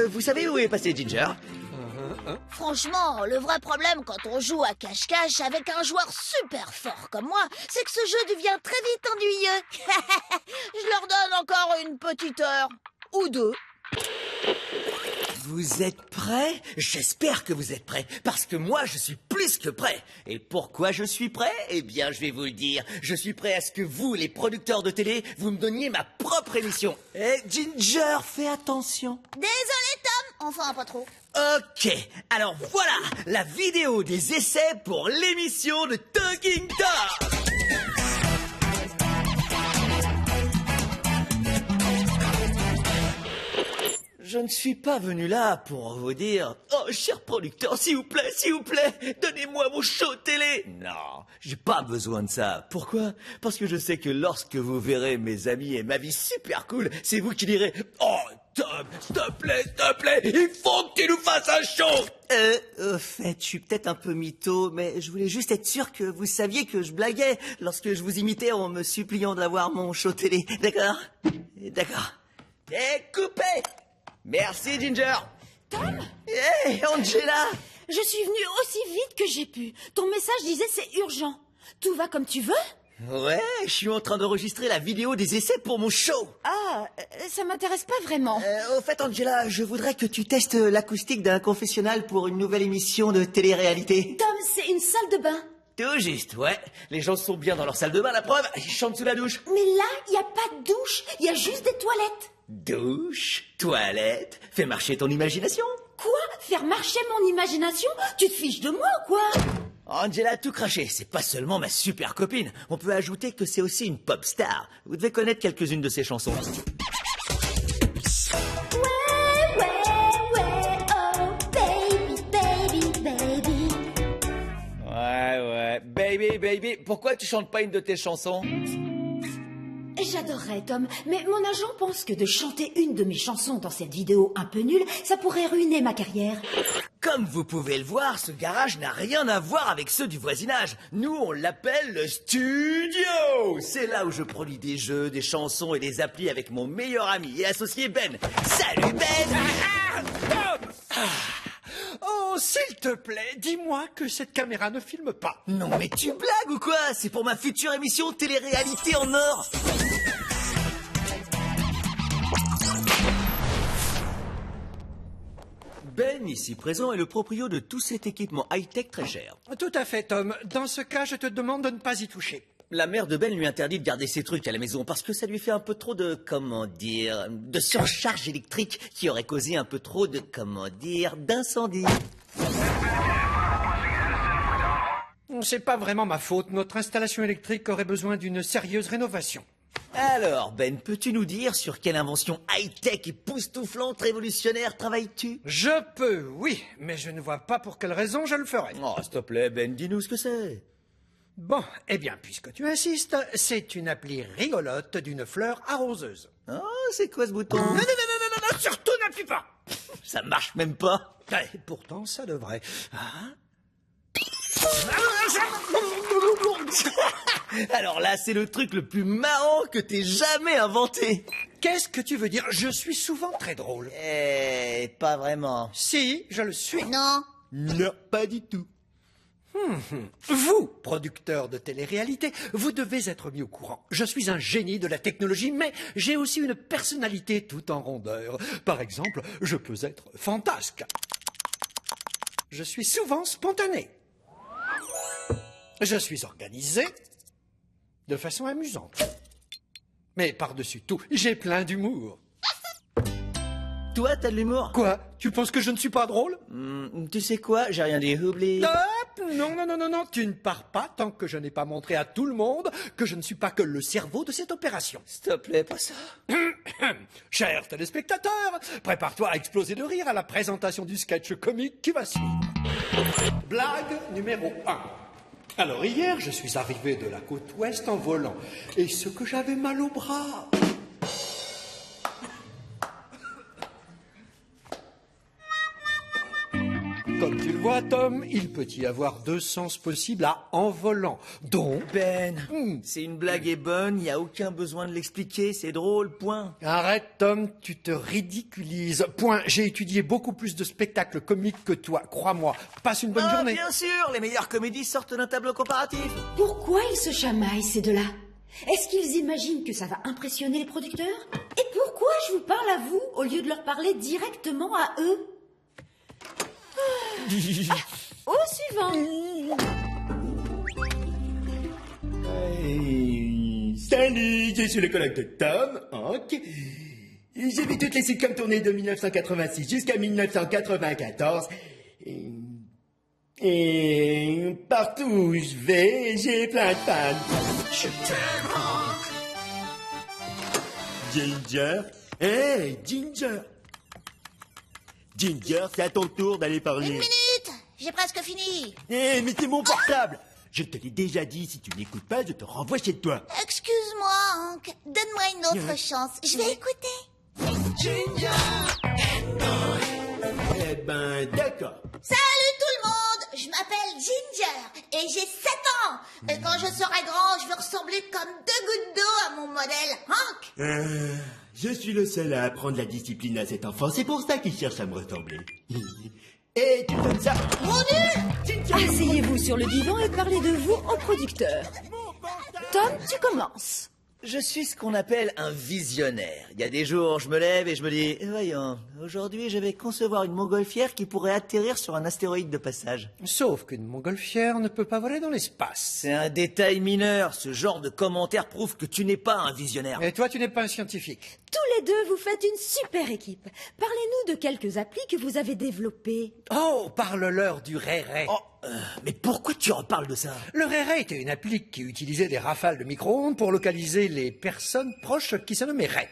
vous savez où est passé Ginger? Franchement, le vrai problème quand on joue à cache-cache avec un joueur super fort comme moi, c'est que ce jeu devient très vite ennuyeux. Je leur donne encore une petite heure. Ou deux. Vous êtes prêts? J'espère que vous êtes prêts, parce que moi, je suis plus que prêt. Et pourquoi je suis prêt? Eh bien, je vais vous le dire. Je suis prêt à ce que vous, les producteurs de télé, vous me donniez ma propre émission. Eh, Ginger, fais attention. Désolé, Tom. Enfin, pas trop. Ok, alors voilà, la vidéo des essais pour l'émission de Talking Tom. Je ne suis pas venu là pour vous dire « Oh, cher producteur, s'il vous plaît, donnez-moi mon show télé !» Non, j'ai pas besoin de ça. Pourquoi? Parce que je sais que lorsque vous verrez mes amis et ma vie super cool, c'est vous qui direz « Oh, Tom, s'il te plaît, il faut que tu nous fasses un show !» Au fait, je suis peut-être un peu mytho, mais je voulais juste être sûr que vous saviez que je blaguais lorsque je vous imitais en me suppliant d'avoir mon show télé. D'accord? D'accord. Et coupé! Merci, Ginger. Tom? Hey, Angela! Je suis venue aussi vite que j'ai pu. Ton message disait c'est urgent. Tout va comme tu veux? Ouais, je suis en train d'enregistrer la vidéo des essais pour mon show. Ah, ça m'intéresse pas vraiment. Au fait, Angela, je voudrais que tu testes l'acoustique d'un confessionnal pour une nouvelle émission de télé-réalité. Tom, c'est une salle de bain. Tout juste, ouais. Les gens sont bien dans leur salle de bain, la preuve, ils chantent sous la douche. Mais là, il n'y a pas de douche, il y a juste des toilettes. Douche, toilette, fais marcher ton imagination. Quoi? Faire marcher mon imagination? Tu te fiches de moi ou quoi? Angela a tout craché, c'est pas seulement ma super copine. On peut ajouter que c'est aussi une pop star. Vous devez connaître quelques-unes de ses chansons. Ouais, baby, pourquoi tu chantes pas une de tes chansons? J'adorerais, Tom, mais mon agent pense que de chanter une de mes chansons dans cette vidéo un peu nulle, ça pourrait ruiner ma carrière. Comme vous pouvez le voir, ce garage n'a rien à voir avec ceux du voisinage. Nous, on l'appelle le studio. C'est là où je produis des jeux, des chansons et des applis avec mon meilleur ami et associé Ben. Salut Ben! Tom! Oh, s'il te plaît, dis-moi que cette caméra ne filme pas. Non mais tu blagues ou quoi? C'est pour ma future émission télé-réalité en or. Ben, ici présent, est le proprio de tout cet équipement high-tech très cher. Tout à fait, Tom. Dans ce cas, je te demande de ne pas y toucher. La mère de Ben lui interdit de garder ses trucs à la maison parce que ça lui fait un peu trop de, de surcharge électrique qui aurait causé un peu trop de, d'incendie. C'est pas vraiment ma faute. Notre installation électrique aurait besoin d'une sérieuse rénovation. Alors, Ben, peux-tu nous dire sur quelle invention high-tech et époustouflante révolutionnaire travailles-tu? Je peux, oui, mais je ne vois pas pour quelle raison je le ferais. Oh, s'il te plaît, Ben, dis-nous ce que c'est. Bon, eh bien, puisque tu insistes, c'est une appli rigolote d'une fleur arroseuse. Oh, c'est quoi ce bouton? Non, surtout n'appuie pas. Ça marche même pas. Et pourtant, ça devrait. Hein? Alors là, c'est le truc le plus marrant que t'aies jamais inventé. Qu'est-ce que tu veux dire? Je suis souvent très drôle. Pas vraiment. Si, je le suis. Non. Non, pas du tout. Vous, producteur de télé-réalité, vous devez être mis au courant. Je suis un génie de la technologie, mais j'ai aussi une personnalité tout en rondeur. Par exemple, je peux être fantasque. Je suis souvent spontané. Je suis organisé de façon amusante. Mais par-dessus tout, j'ai plein d'humour. Toi, t'as de l'humour? Quoi? Tu penses que je ne suis pas drôle? Tu sais quoi? J'ai rien dit, oublie. Non, tu ne pars pas tant que je n'ai pas montré à tout le monde que je ne suis pas que le cerveau de cette opération. S'il te plaît, pas ça. Chers téléspectateurs, prépare-toi à exploser de rire à la présentation du sketch comique qui va suivre. Blague numéro 1. Alors hier, je suis arrivé de la côte ouest en volant, et ce que j'avais mal au bras. Comme tu le vois, Tom, il peut y avoir deux sens possibles à en volant. Donc... Ben, c'est une blague est bonne, y a aucun besoin de l'expliquer, c'est drôle, point. Arrête, Tom, tu te ridiculises. Point, j'ai étudié beaucoup plus de spectacles comiques que toi, crois-moi. Passe une bonne journée. Bien sûr, les meilleures comédies sortent d'un tableau comparatif. Pourquoi ils se chamaillent, ces deux-là? Est-ce qu'ils imaginent que ça va impressionner les producteurs? Et pourquoi je vous parle à vous au lieu de leur parler directement à eux? Au suivant. Salut, je suis le collègue de Tom, Hank. J'ai vu toutes les sitcoms tournées de 1986 jusqu'à 1994. Et partout où je vais, j'ai plein de fans. Je t'aime, Hank. Ginger? Hey, Ginger! Ginger, c'est à ton tour d'aller parler. 1 minute. J'ai presque fini. Eh, mais c'est mon portable! Je te l'ai déjà dit, si tu n'écoutes pas, je te renvoie chez toi. Excuse-moi, Hank. Donne-moi une autre chance. Je vais écouter. Ginger! Eh ben, d'accord. Salut tout le monde. Je m'appelle Ginger et j'ai 7 ans. Et quand je serai grand, je veux ressembler comme 2 gouttes d'eau à mon modèle, Hank. Je suis le seul à apprendre la discipline à cet enfant, c'est pour ça qu'il cherche à me ressembler. Et tu donnes ça. Mon Dieu! Asseyez-vous sur le divan et parlez de vous au producteur. Tom, tu commences. Je suis ce qu'on appelle un visionnaire. Il y a des jours, je me lève et je me dis, voyons, aujourd'hui je vais concevoir une montgolfière qui pourrait atterrir sur un astéroïde de passage. Sauf qu'une montgolfière ne peut pas voler dans l'espace. C'est un détail mineur. Ce genre de commentaire prouve que tu n'es pas un visionnaire. Et toi, tu n'es pas un scientifique. Tous les deux, vous faites une super équipe. Parlez-nous de quelques applis que vous avez développées. Oh, parle-leur du Ray-Ray. Mais pourquoi tu reparles de ça? Le Ray-Ray était une appli qui utilisait des rafales de micro-ondes pour localiser les personnes proches qui se nommaient Ray.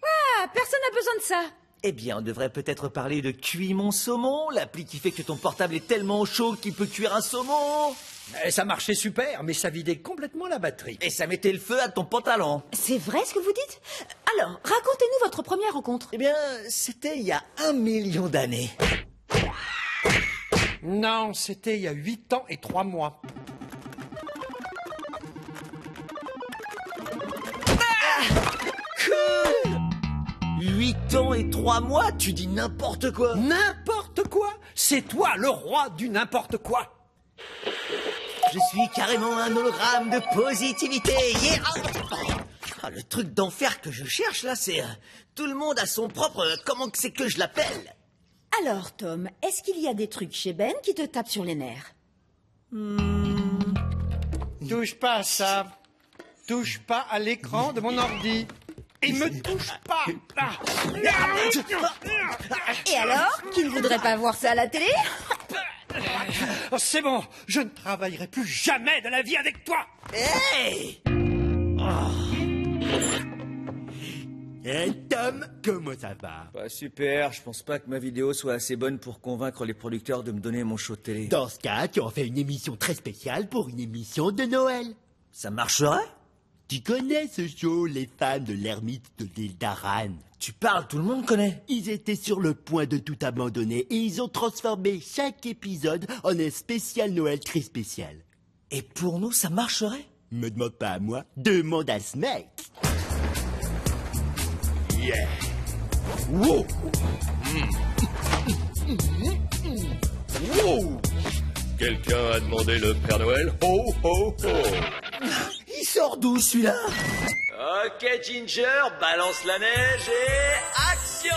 Ah, personne n'a besoin de ça. Eh bien, on devrait peut-être parler de Cuis mon saumon, l'appli qui fait que ton portable est tellement chaud qu'il peut cuire un saumon. Et ça marchait super, mais ça vidait complètement la batterie. Et ça mettait le feu à ton pantalon. C'est vrai ce que vous dites? Alors, racontez-nous votre première rencontre. Eh bien, c'était il y a 1 million d'années. Non, c'était il y a 8 ans et 3 mois. Cool! 8 ans et 3 mois, tu dis n'importe quoi. N'importe quoi? C'est toi le roi du n'importe quoi. Je suis carrément un hologramme de positivité. Yeah. Ah, le truc d'enfer que je cherche là, c'est tout le monde a son propre. Comment c'est que je l'appelle? Alors, Tom, est-ce qu'il y a des trucs chez Ben qui te tapent sur les nerfs? Touche pas à ça. Touche pas à l'écran de mon ordi. Et me touche pas. Et alors? Qui ne voudrait pas voir ça à la télé? Oh, c'est bon, je ne travaillerai plus jamais de la vie avec toi. Hey! Tom, comment ça va? Bah super, je pense pas que ma vidéo soit assez bonne pour convaincre les producteurs de me donner mon show de télé. Dans ce cas, tu en fais une émission très spéciale pour une émission de Noël. Ça marcherait? Tu connais ce show, Les femmes de l'ermite de Dildaran? Tu parles, tout le monde connaît. Ils étaient sur le point de tout abandonner et ils ont transformé chaque épisode en un spécial Noël très spécial. Et pour nous, ça marcherait? Me demande pas à moi, demande à ce mec. Yeah. Wow. Wow. Quelqu'un a demandé le Père Noël? Ho, ho, ho. Il sort d'où, celui-là? Ok, Ginger, balance la neige et action!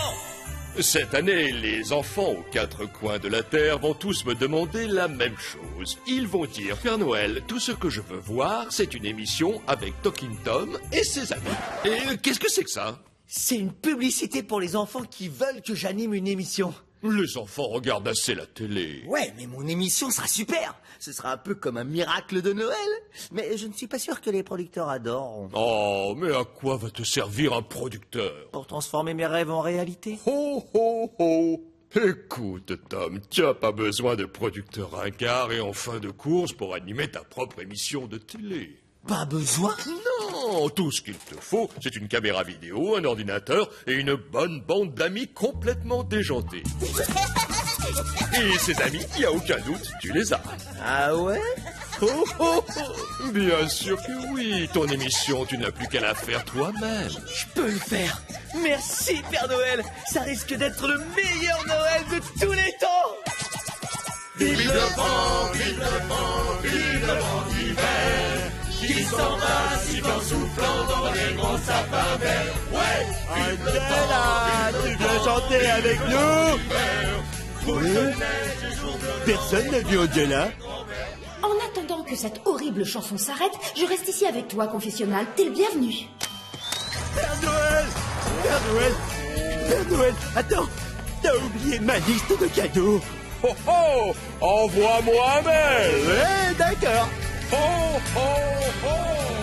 Cette année, les enfants aux quatre coins de la Terre vont tous me demander la même chose. Ils vont dire, Père Noël, tout ce que je veux voir, c'est une émission avec Talking Tom et ses amis. Et qu'est-ce que c'est que ça? C'est une publicité pour les enfants qui veulent que j'anime une émission. Les enfants regardent assez la télé. Ouais, mais mon émission sera super. Ce sera un peu comme un miracle de Noël. Mais je ne suis pas sûr que les producteurs adorent. Oh, mais à quoi va te servir un producteur? Pour transformer mes rêves en réalité. Ho, ho, ho. Écoute, Tom, tu n'as pas besoin de producteur ringard et en fin de course pour animer ta propre émission de télé. Pas besoin? Non, tout ce qu'il te faut, c'est une caméra vidéo, un ordinateur et une bonne bande d'amis complètement déjantés. Et ces amis, il n'y a aucun doute, tu les as. Ah ouais? Oh, oh, oh. Bien sûr que oui, ton émission, tu n'as plus qu'à la faire toi-même. Je peux le faire. Merci, Père Noël. Ça risque d'être le meilleur Noël de tous les temps. Vive le vent, vive le vent, vive le vent d'hiver, qui s'en va si fort soufflant dans les grands sapins verts. Ouais, vive le vent, Tu viens chanter avec nous? Personne n'a vu Angela? En attendant que cette horrible chanson s'arrête, je reste ici avec toi, confessionnal. T'es le bienvenu. Père Noël! Père Noël! Père Noël! Attends! T'as oublié ma liste de cadeaux! Oh oh! Envoie-moi un mail! Ouais, d'accord! Oh oh oh!